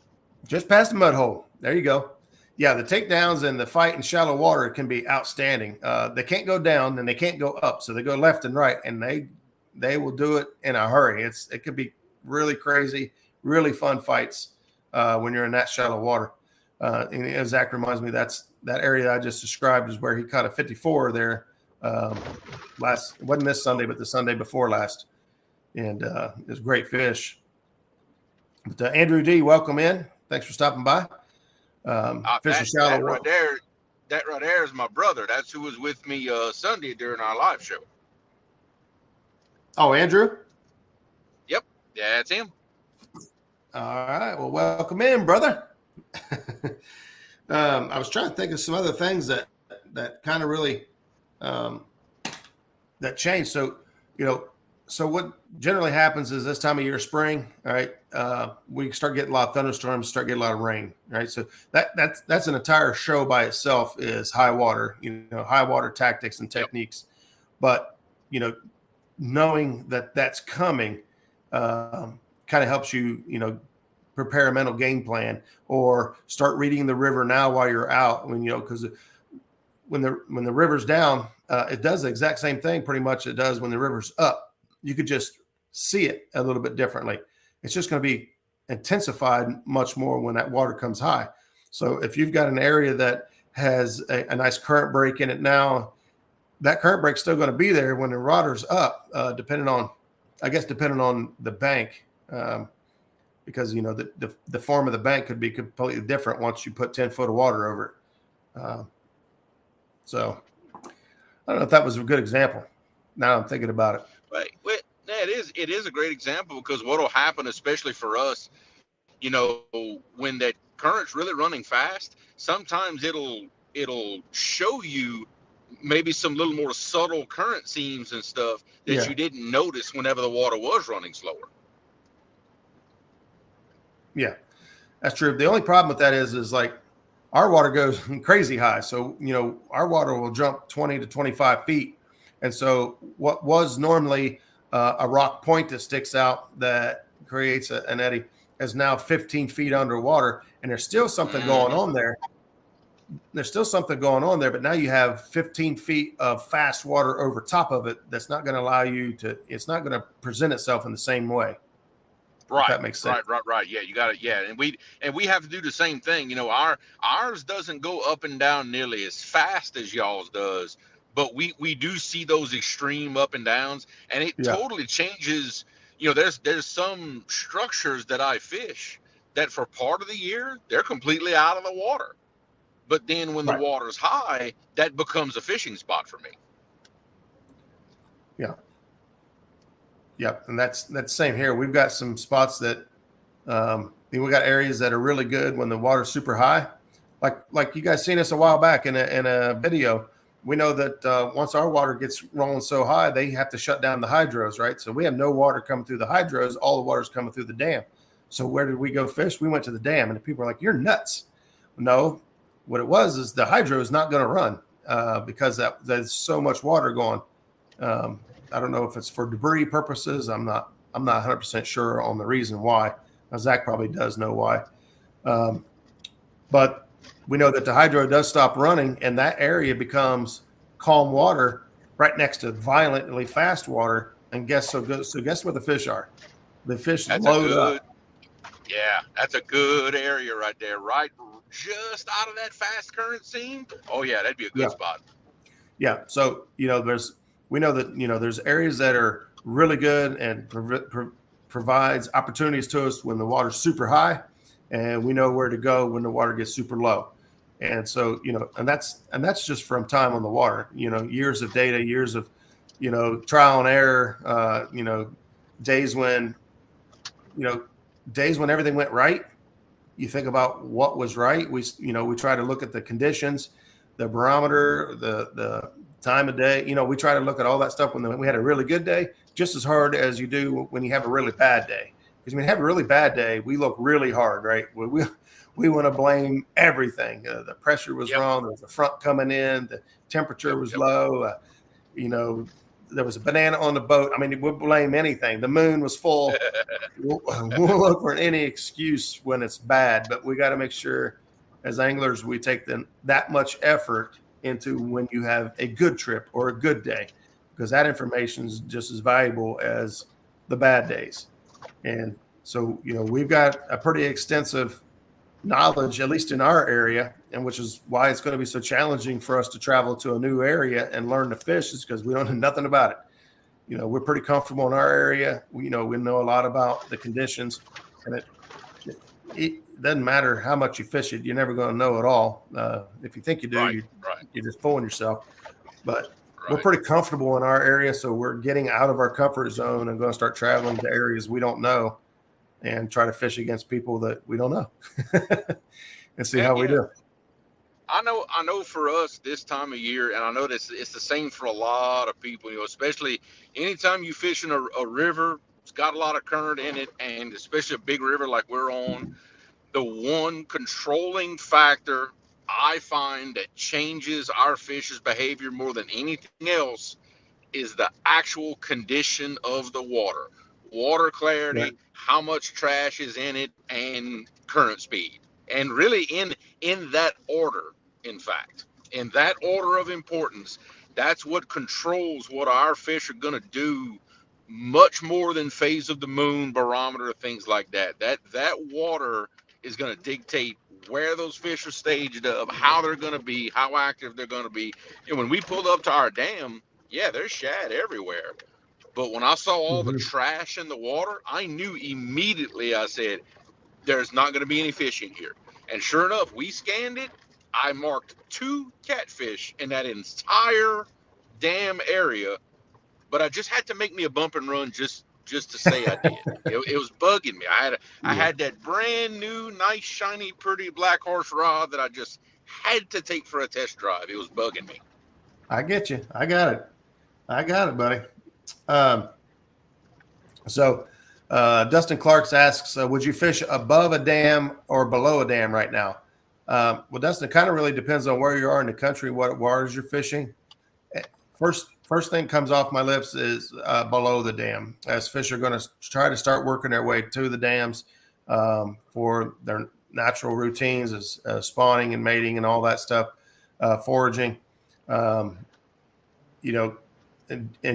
Just past the mud hole. There you go. Yeah, the takedowns and the fight in shallow water can be outstanding. They can't go down and they can't go up, so they go left and right, and they will do it in a hurry. It could be really crazy, really fun fights when you're in that shallow water. And Zach reminds me that area I just described is where he caught a 54 there last. It wasn't this Sunday, but the Sunday before last, and it was great fish. But Andrew D, welcome in. Thanks for stopping by. Fishing shallow water. That right there is my brother. That's who was with me Sunday during our live show. Oh, Andrew? Yep. Yeah, that's him. All right. Well, welcome in, brother. I was trying to think of some other things that kind of really that changed. So, so what generally happens is this time of year, spring, all right, we start getting a lot of thunderstorms, start getting a lot of rain, right? So that's an entire show by itself is high water, high water tactics and techniques. But, knowing that that's coming kind of helps you, prepare a mental game plan or start reading the river now while you're out. Because when the river's down, it does the exact same thing pretty much it does when the river's up. You could just see it a little bit differently. It's just going to be intensified much more when that water comes high. So if you've got an area that has a nice current break in it now, that current break's still going to be there when the water's up, depending on the bank, because the form of the bank could be completely different once you put 10 foot of water over it. So I don't know if that was a good example. Now I'm thinking about it. Right. Well, yeah, it is a great example because what will happen, especially for us, when that current's really running fast, sometimes it'll show you maybe some little more subtle current seams and stuff that you didn't notice whenever the water was running slower. Yeah, that's true. The only problem with that is like our water goes crazy high. So, our water will jump 20 to 25 feet. And so what was normally a rock point that sticks out that creates an eddy is now 15 feet underwater. And there's still something going on there. But now you have 15 feet of fast water over top of it. That's not going to allow you to, it's not going to present itself in the same way. Right. That makes sense. Right. Yeah, you got it. Yeah. And we have to do the same thing. Ours doesn't go up and down nearly as fast as y'all's does. But we do see those extreme up and downs, and it totally changes. There's some structures that I fish that for part of the year, they're completely out of the water. But then when the water's high, that becomes a fishing spot for me. Yeah. Yeah. And that's same here. We've got some spots that we got areas that are really good when the water's super high. Like you guys seen us a while back in a video. We know that once our water gets rolling so high, they have to shut down the hydros, right? So we have no water coming through the hydros. All the water's coming through the dam. So where did we go fish? We went to the dam, and the people are like, "You're nuts." No, what it was is the hydro is not going to run because there's so much water going. I don't know if it's for debris purposes. I'm not 100% sure on the reason why. Zach probably does know why. But we know that the hydro does stop running, and that area becomes calm water right next to violently fast water. And guess where the fish are? The fish That's a load good, up. yeah, that's a good area right there, right just out of that fast current seam. Oh yeah, that'd be a good Yeah. spot. Yeah. So, we know that, there's areas that are really good and provides opportunities to us when the water's super high, and we know where to go when the water gets super low. And so, and that's just from time on the water, years of data, years of, trial and error, days when, you know, days when everything went right. You think about what was right. We try to look at the conditions, the barometer, the time of day. We try to look at all that stuff when we had a really good day, just as hard as you do when you have a really bad day. Because when you have a really bad day, we look really hard, right? We want to blame everything. The pressure was wrong. There was a front coming in. The temperature was low. There was a banana on the boat. I mean, we'll blame anything. The moon was full. We'll look for any excuse when it's bad, but we got to make sure as anglers we take that much effort into when you have a good trip or a good day, because that information is just as valuable as the bad days. And so, we've got a pretty extensive knowledge, at least in our area, and which is why it's going to be so challenging for us to travel to a new area and learn to fish, is because we don't know nothing about it. We're pretty comfortable in our area. We know a lot about the conditions, and it doesn't matter how much you fish it. You're never going to know it all. If you think you do, you're just fooling yourself. But we're pretty comfortable in our area, so we're getting out of our comfort zone and going to start traveling to areas we don't know and try to fish against people that we don't know and see how we do. I know for us this time of year, and I know this it's the same for a lot of people, especially anytime you fish in a river, it's got a lot of current in it, and especially a big river like we're on, the one controlling factor I find that changes our fish's behavior more than anything else is the actual condition of the water clarity, how much trash is in it, and current speed. And really in that order, in fact, in that order of importance, that's what controls what our fish are going to do much more than phase of the moon, barometer, things like that. That water is going to dictate where those fish are staged up, how they're going to be, how active they're going to be. And when we pulled up to our dam, yeah, there's shad everywhere. But when I saw all the trash in the water, I knew immediately. I said, there's not going to be any fish in here. And sure enough, we scanned it. I marked 2 catfish in that entire dam area, but I just had to make me a bump and run just to say I did. It was bugging me. I had that brand new, nice, shiny, pretty black horse rod that I just had to take for a test drive. It was bugging me. I get you. I got it, buddy. So Dustin Clarks asks, would you fish above a dam or below a dam right now? Well, Dustin, it kind of really depends on where you are in the country, what waters you're fishing. First thing comes off my lips is below the dam, as fish are going to try to start working their way to the dams for their natural routines as spawning and mating and all that stuff, foraging. In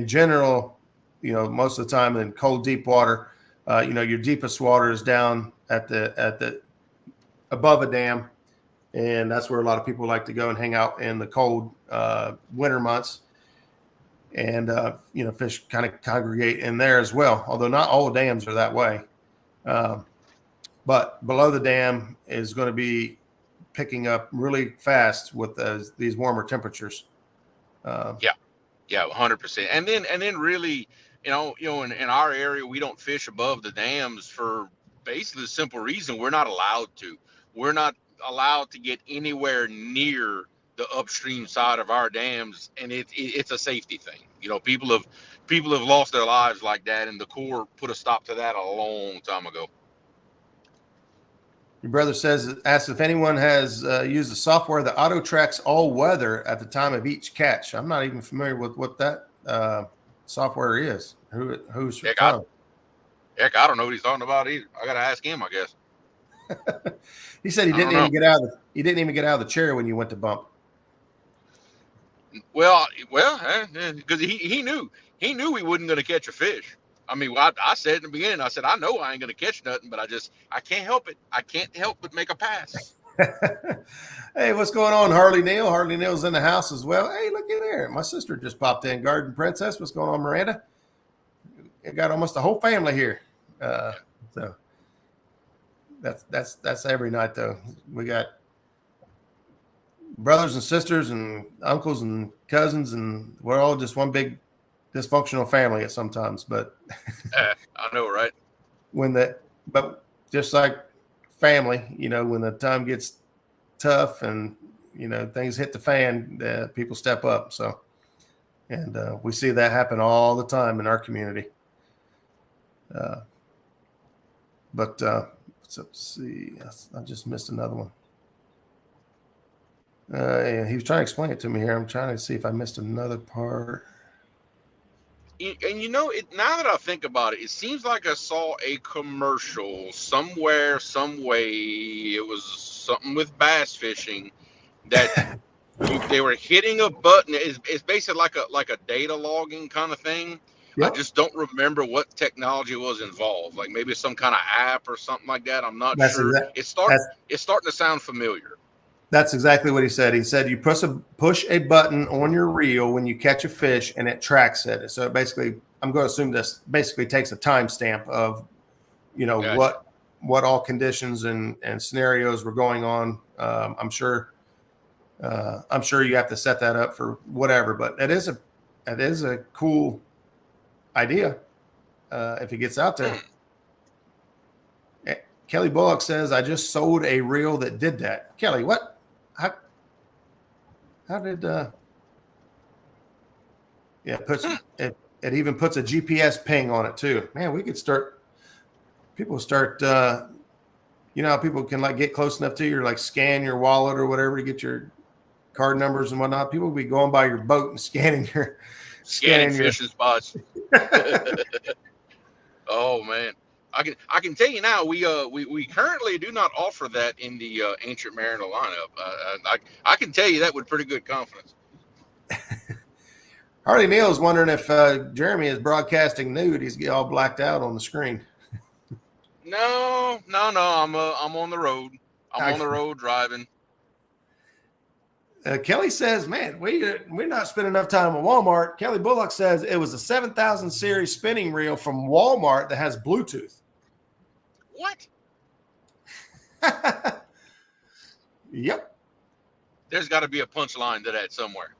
general, most of the time in cold, deep water, your deepest water is down at the above a dam, and that's where a lot of people like to go and hang out in the cold winter months. And fish kind of congregate in there as well, although not all dams are that way. But below the dam is going to be picking up really fast with these warmer temperatures. Yeah, 100%. And then really, in our area, we don't fish above the dams for basically the simple reason we're not allowed to. We're not allowed to get anywhere near the upstream side of our dams, and it's a safety thing. People have lost their lives like that, and the Corps put a stop to that a long time ago. Your brother asks if anyone has used the software that auto tracks all weather at the time of each catch. I'm not even familiar with what that software is. Who's Heck, from? I don't know what he's talking about either. I got to ask him, I guess. He said he didn't even get out of the chair when you went to bump. Well, because he knew we wasn't going to catch a fish. I mean, I said in the beginning, I said, I know I ain't going to catch nothing, but I can't help it. I can't help but make a pass. Hey, what's going on, Harley Neal? Harley Neal's in the house as well. Hey, looky there. My sister just popped in. Garden Princess, what's going on, Miranda? I got almost the whole family here. So that's every night, though. We got brothers and sisters and uncles and cousins, and we're all just one big dysfunctional family at sometimes. But I know, right? But just like family, when the time gets tough and things hit the fan, people step up. So, and we see that happen all the time in our community. But let's see. I just missed another one. Yeah, he was trying to explain it to me here. I'm trying to see if I missed another part. And now that I think about it, it seems like I saw a commercial somewhere, some way. It was something with bass fishing that they were hitting a button. It's basically like a data logging kind of thing. Yep. I just don't remember what technology was involved. Like maybe some kind of app or something like that. I'm not sure. It's starting to sound familiar. That's exactly what he said. He said you push a button on your reel when you catch a fish, and it tracks it. So basically, I'm going to assume this basically takes a timestamp of, gotcha. what all conditions and scenarios were going on. I'm sure you have to set that up for whatever, but it is a cool idea if it gets out there. Kelly Bullock says, "I just sold a reel that did that." Kelly, what? How did it even puts a GPS ping on it too. Man, we could start how people can get close enough to you, or scan your wallet or whatever to get your card numbers and whatnot. People will be going by your boat and scanning fishing spots. Oh man. I can tell you now, we currently do not offer that in the Ancient Mariner lineup. I can tell you that with pretty good confidence. Harley Neal is wondering if Jeremy is broadcasting nude. He's all blacked out on the screen. No. I'm on the road. I'm on the road driving. Kelly says, "Man, we're not spending enough time at Walmart." Kelly Bullock says it was a 7000 series spinning reel from Walmart that has Bluetooth. What? Yep. There's got to be a punchline to that somewhere.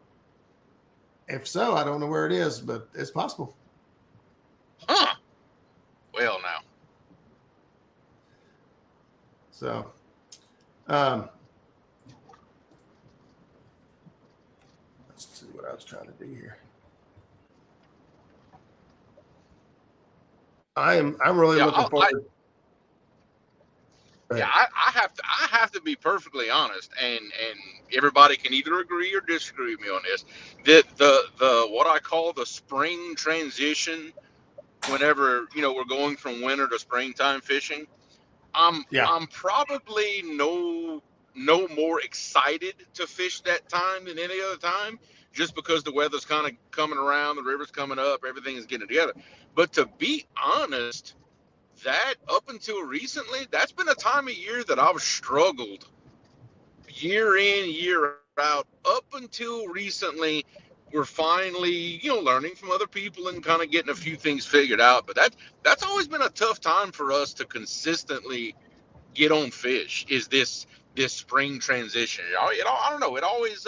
If so, I don't know where it is, but it's possible. Huh. Well, now. So, let's see what I was trying to do here. I'm really looking forward. I have to be perfectly honest, and everybody can either agree or disagree with me on this. The what I call the spring transition, whenever we're going from winter to springtime fishing, I'm probably no more excited to fish that time than any other time, just because the weather's kind of coming around, the river's coming up, everything is getting together. But to be honest, that up until recently, that's been a time of year that I've struggled year in, year out. Up until recently, we're finally, learning from other people and kind of getting a few things figured out. But that's always been a tough time for us to consistently get on fish, is this spring transition. I don't know. It always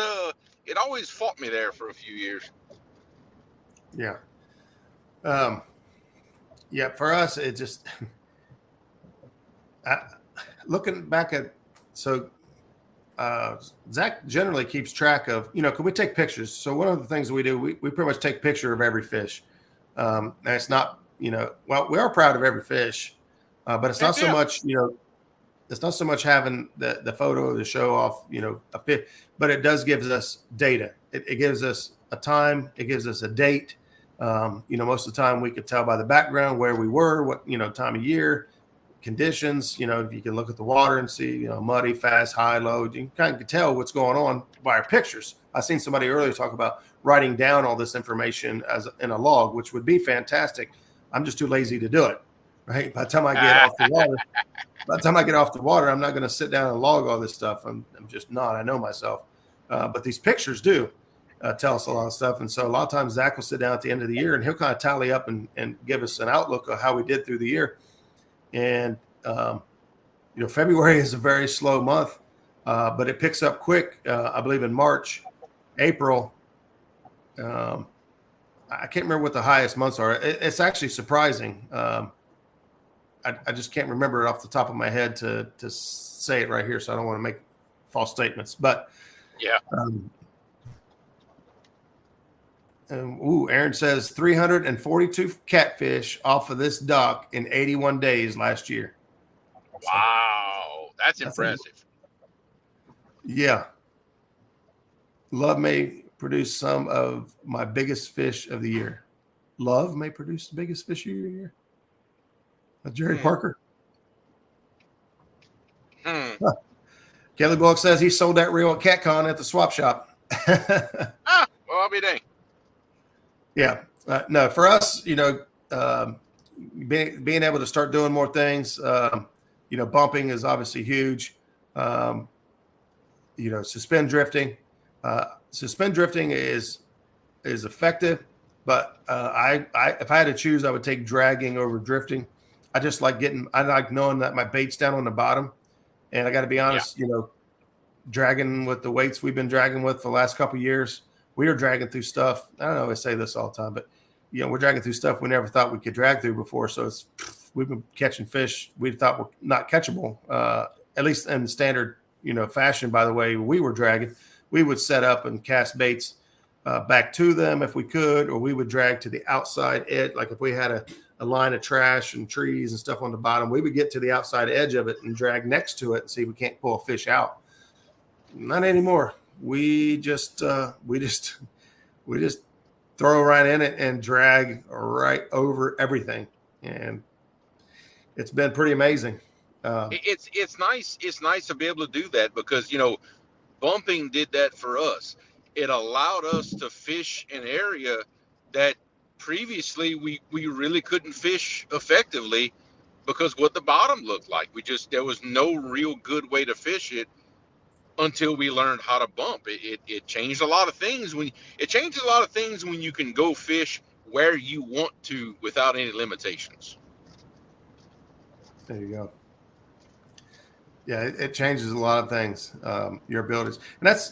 fought me there for a few years. Yeah. Yeah, for us, it just looking back at Zach generally keeps track of, can we take pictures? So one of the things we do, we pretty much take a picture of every fish. And it's not, we are proud of every fish, but it's not so much, it's not so much having the photo to show off, a fit, but it does gives us data. It gives us a time. It gives us a date. Most of the time we could tell by the background where we were, what, time of year, conditions. If you can look at the water and see, muddy, fast, high, low, you kind of tell what's going on by our pictures. I seen somebody earlier talk about writing down all this information in a log, which would be fantastic. I'm just too lazy to do it. Right. By the time I get off the water, I'm not going to sit down and log all this stuff. I'm just not. I know myself. But these pictures do tell us a lot of stuff. And so a lot of times Zach will sit down at the end of the year and he'll kind of tally up and give us an outlook of how we did through the year. And, February is a very slow month, but it picks up quick. I believe in March, April. I can't remember what the highest months are. It's actually surprising. I just can't remember it off the top of my head to say it right here, so I don't want to make false statements. But yeah. Aaron says 342 catfish off of this dock in 81 days last year. Wow, that's impressive. Yeah. Love may produce some of my biggest fish of the year. Love may produce the biggest fish of your year. Jerry Parker. Huh. Kelly Bullock says he sold that reel at CatCon at the swap shop. Well, I'll be dang. Yeah. No, for us, being able to start doing more things, bumping is obviously huge. Suspend drifting. Suspend drifting is effective, but if I had to choose, I would take dragging over drifting. I like knowing that my bait's down on the bottom. And I got to be honest, dragging with the weights we've been dragging with for the last couple of years, we are dragging through stuff. I don't know, I say this all the time, but we're dragging through stuff we never thought we could drag through before. So we've been catching fish we thought were not catchable, at least in standard, fashion. By the way, we were dragging. We would set up and cast baits back to them if we could, or we would drag to the outside edge. Like if we had a line of trash and trees and stuff on the bottom, we would get to the outside edge of it and drag next to it and see if we can't pull a fish out. Not anymore. We just throw right in it and drag right over everything, and it's been pretty amazing. It's nice. It's nice to be able to do that because bumping did that for us. It allowed us to fish an area that previously we really couldn't fish effectively because what the bottom looked like. There was no real good way to fish it until we learned how to bump. It changed a lot of things when you can go fish where you want to without any limitations. There you go. Yeah, it changes a lot of things, your abilities. And that's,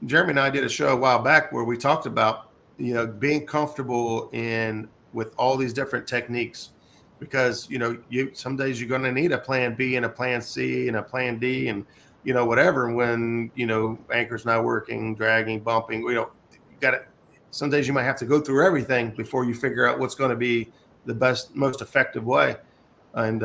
Jeremy and I did a show a while back where we talked about, being comfortable with all these different techniques, because, some days you're going to need a plan B and a plan C and a plan D and, whatever. When, anchor's not working, dragging, bumping, some days you might have to go through everything before you figure out what's going to be the best, most effective way. And,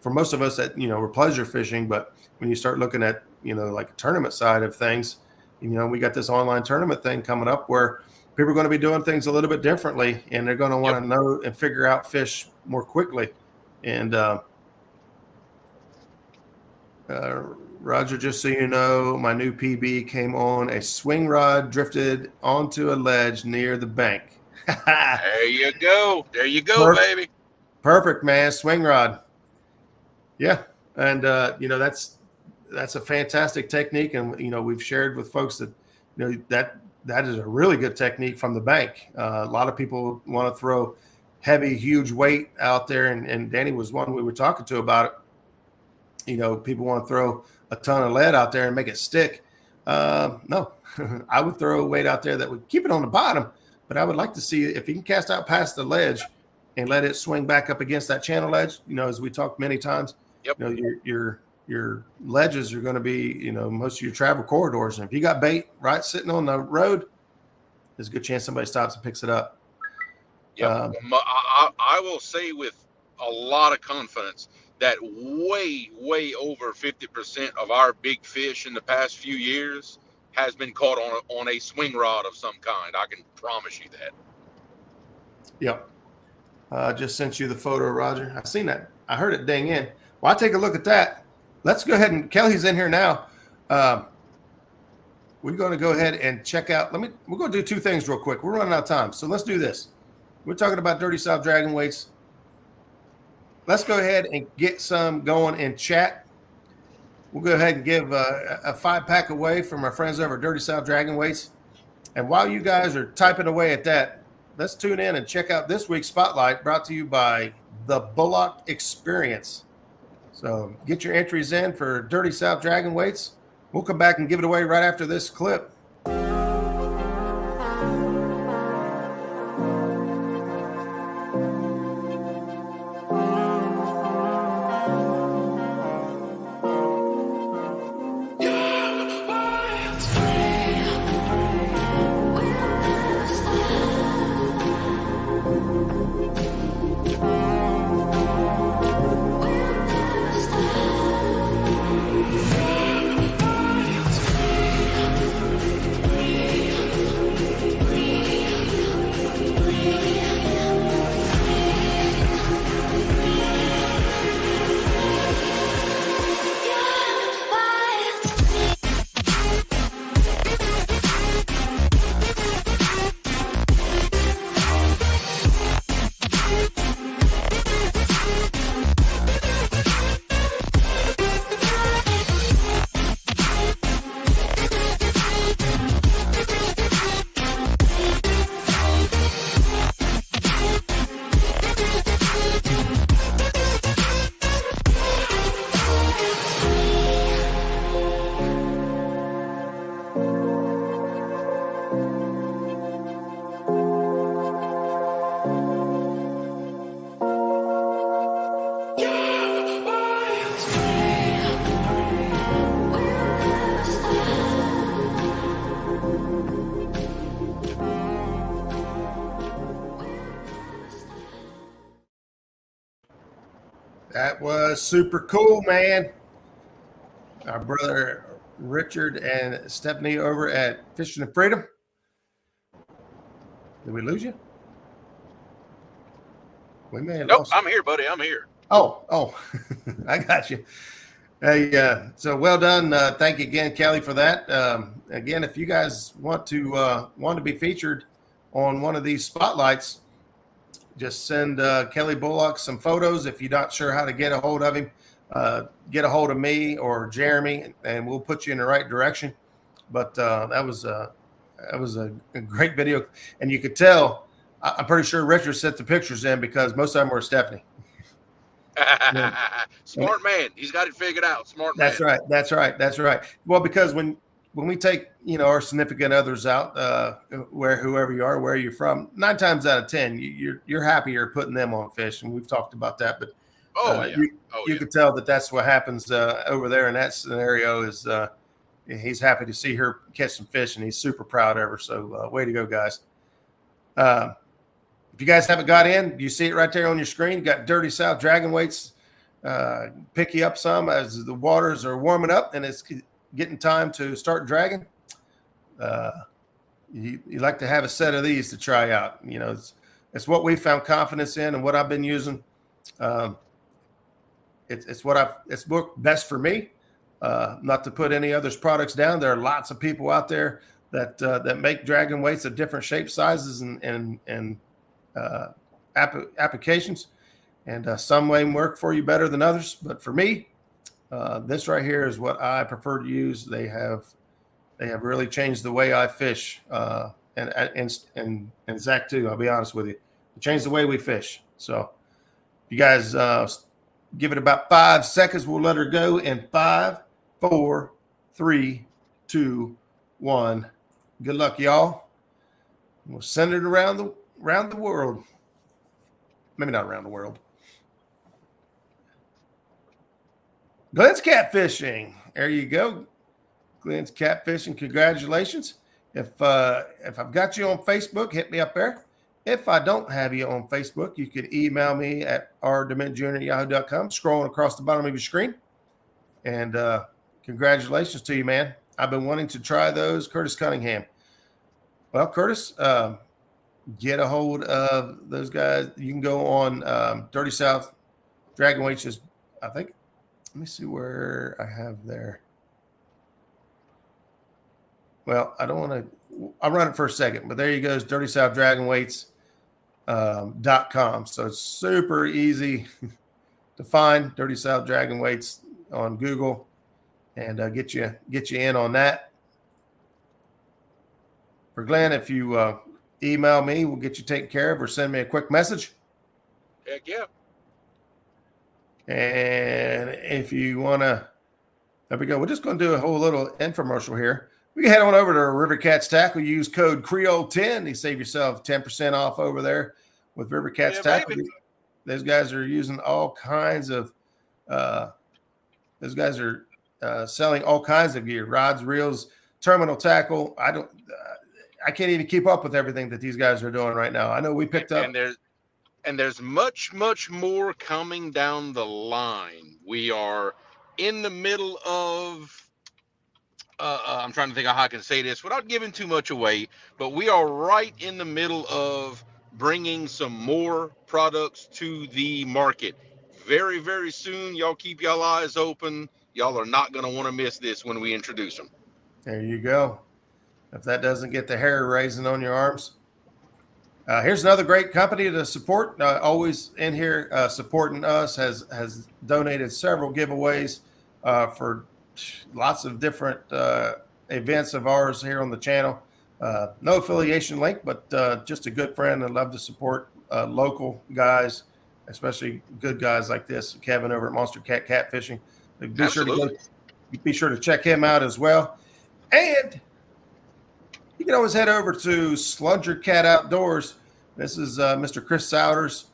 for most of us that, we're pleasure fishing, but when you start looking at, like a tournament side of things, we got this online tournament thing coming up where people are going to be doing things a little bit differently, and they're going to want to know and figure out fish more quickly. And, Roger, just so you know, my new PB came on a swing rod, drifted onto a ledge near the bank. There you go. There you go, baby. Perfect, man. Swing rod. Yeah. And, that's a fantastic technique. And, we've shared with folks that, that is a really good technique from the bank. A lot of people want to throw heavy, huge weight out there. And Danny was one we were talking to about it. People want to throw a ton of lead out there and make it stick. No, I would throw weight out there that would keep it on the bottom, but I would like to see if you can cast out past the ledge and let it swing back up against that channel ledge. As we talked many times, your ledges are going to be, most of your travel corridors. And if you got bait right sitting on the road, there's a good chance somebody stops and picks it up. Yeah, I will say with a lot of confidence that way over 50% of our big fish in the past few years has been caught on a swing rod of some kind. I can promise you that. Yep. Just sent you the photo, Roger. I seen that. I heard it ding in. Well, I'll take a look at that. Let's go ahead and Kelly's in here now. We're going to go ahead and check out. We're going to do two things real quick. We're running out of time. So let's do this. We're talking about Dirty South Dragon weights. Let's go ahead and get some going in chat. We'll go ahead and give a 5-pack away from our friends over at Dirty South Dragon weights. And while you guys are typing away at that, let's tune in and check out this week's Spotlight brought to you by the Bullock Experience. So get your entries in for Dirty South Dragon weights. We'll come back and give it away right after this clip. That was super cool, man. Our brother Richard and Stephanie over at Fishing and Freedom. Did we lose you? We may have Nope, lost. I'm here, buddy. I'm here. Oh, I got you. Hey, so well done. Thank you again, Kelly, for that. Again, if you guys want to be featured on one of these spotlights, just send Kelly Bullock some photos. If you're not sure how to get a hold of him, get a hold of me or Jeremy, and we'll put you in the right direction. But that was a great video, and you could tell. I'm pretty sure Richard sent the pictures in because most of them were Stephanie. Smart man. He's got it figured out. Smart man. That's right. Well, because when we take our significant others out, whoever you are, where you're from, 9 times out of 10, you're happier putting them on fish, and we've talked about that. But you could tell that's what happens over there in that scenario. Is he's happy to see her catch some fish, and he's super proud of her. So way to go, guys. If you guys haven't got in, you see it right there on your screen. You got Dirty South Dragon weights. Pick you up some as the waters are warming up and it's getting time to start dragging. You like to have a set of these to try out. It's what we found confidence in and what I've been using. It's worked best for me. Not to put any others' products down. There are lots of people out there that make dragon weights of different shapes, sizes, and applications, and some may work for you better than others. But for me, this right here is what I prefer to use. They have really changed the way I fish, and Zach too. I'll be honest with you, it changed the way we fish. So you guys give it about 5 seconds. We'll let her go in 5, 4, 3, 2, 1. Good luck, y'all. We'll send it around the world. Maybe not around the world. Glenn's Catfishing. There you go. Glenn's Catfishing. Congratulations. If I've got you on Facebook, hit me up there. If I don't have you on Facebook, you can email me at rdementjr@yahoo.com, scrolling across the bottom of your screen. And congratulations to you, man. I've been wanting to try those, Curtis Cunningham. Well, Curtis, get a hold of those guys. You can go on Dirty South Dragon Weights. Just, I think, let me see where I have there. Well, I don't want to, I'll run it for a second, but there you go. It's Dirty South Dragon Weights. .com. So it's super easy to find Dirty South Dragon Weights on Google and get you in on that. For Glenn, if you email me, we'll get you taken care of, or send me a quick message. Heck yeah. And if you want to, there we go. We're just going to do a whole little infomercial here. We can head on over to River Cats Tackle. Use code Creole10 to save yourself 10% off over there with River Cats Tackle. Baby. Those guys are using all kinds of, those guys are selling all kinds of gear, rods, reels, terminal tackle. I can't even keep up with everything that these guys are doing right now. I know we picked up. And there's much, much more coming down the line. We are in the middle of, I'm trying to think of how I can say this without giving too much away, but we are right in the middle of bringing some more products to the market. Very, very soon. Y'all keep y'all eyes open. Y'all are not going to want to miss this when we introduce them. There you go. If that doesn't get the hair raising on your arms. Here's another great company to support. Always in here supporting us, has donated several giveaways for lots of different events of ours here on the channel. No affiliation link, but just a good friend. I'd love to support local guys, especially good guys like this. Kevin over at Monster Cat Catfishing. Be sure to check him out as well. And you can always head over to Slunger Cat Outdoors. This is Mr. Chris Souders.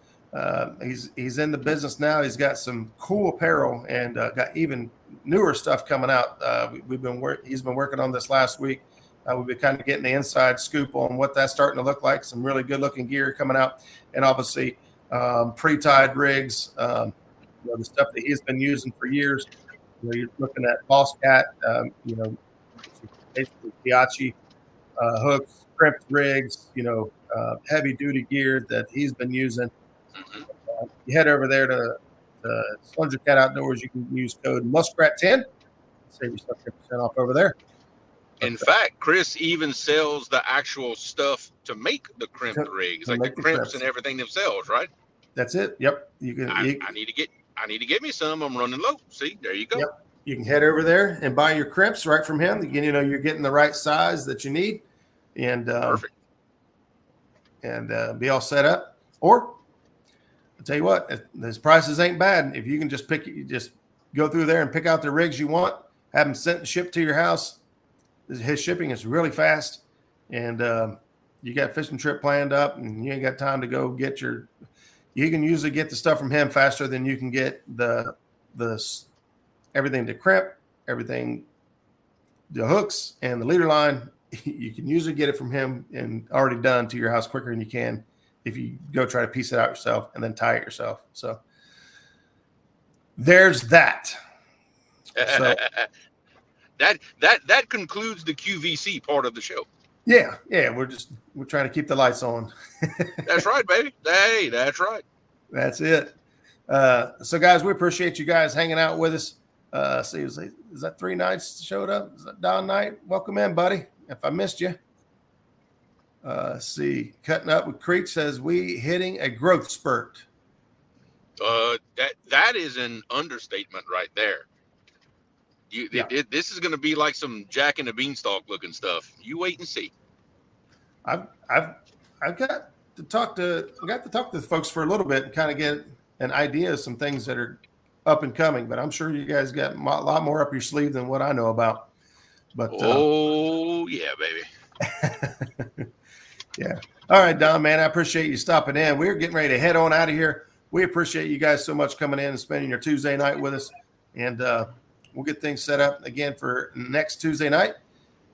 He's in the business now. He's got some cool apparel and got even newer stuff coming out. He's been working on this last week. We've been kind of getting the inside scoop on what that's starting to look like. Some really good looking gear coming out, and obviously pre-tied rigs. The stuff that he's been using for years. You're looking at Boss Cat. Basically Piachi hooks, crimped rigs. Heavy duty gear that he's been using. You head over there to Slunger Cat Outdoors. You can use code Muskrat10. Save yourself 10% off over there. In fact, Chris even sells the actual stuff to make the crimped rigs, like the crimps and everything themselves, right? That's it. Yep. I need to get me some. I'm running low. See, there you go. Yep. You can head over there and buy your crimps right from him. You're getting the right size that you need, and perfect. And be all set up. Or I'll tell you what, his prices ain't bad. If you can just go through there and pick out the rigs you want, have them sent and shipped to your house. His shipping is really fast, and you got a fishing trip planned up, and you ain't got time to go get you can usually get the stuff from him faster than you can get the everything to crimp, everything, the hooks and the leader line. You can usually get it from him and already done to your house quicker than you can if you go try to piece it out yourself and then tie it yourself. So there's that. So that concludes the QVC part of the show. Yeah, we're trying to keep the lights on. That's right, baby. Hey, that's right. That's it. So guys, we appreciate you guys hanging out with us. See, is that 3 nights showed up? Is that Don Knight? Welcome in, buddy. If I missed you. See, Cutting Up with Creek says we hitting a growth spurt. That is an understatement right there. This is going to be like some Jack and the Beanstalk looking stuff. You wait and see. I've got to talk to the folks for a little bit and kind of get an idea of some things that are up and coming, but I'm sure you guys got a lot more up your sleeve than what I know about. But yeah, baby. Yeah. All right, Don, man, I appreciate you stopping in. We're getting ready to head on out of here. We appreciate you guys so much coming in and spending your Tuesday night with us, and we'll get things set up again for next Tuesday night.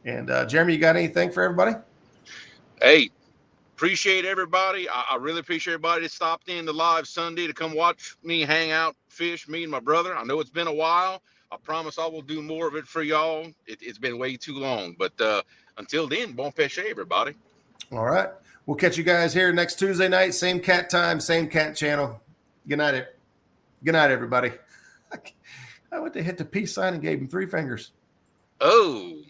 And Jeremy, you got anything for everybody? Hey, appreciate everybody. I really appreciate everybody that stopped in the live Sunday to come watch me hang out, fish, me and my brother. I know it's been a while. I promise I will do more of it for y'all. It's been way too long. But until then, bon pêcher, everybody. All right. We'll catch you guys here next Tuesday night. Same cat time, same cat channel. Good night. Good night, everybody. I went to hit the peace sign and gave him 3 fingers. Oh.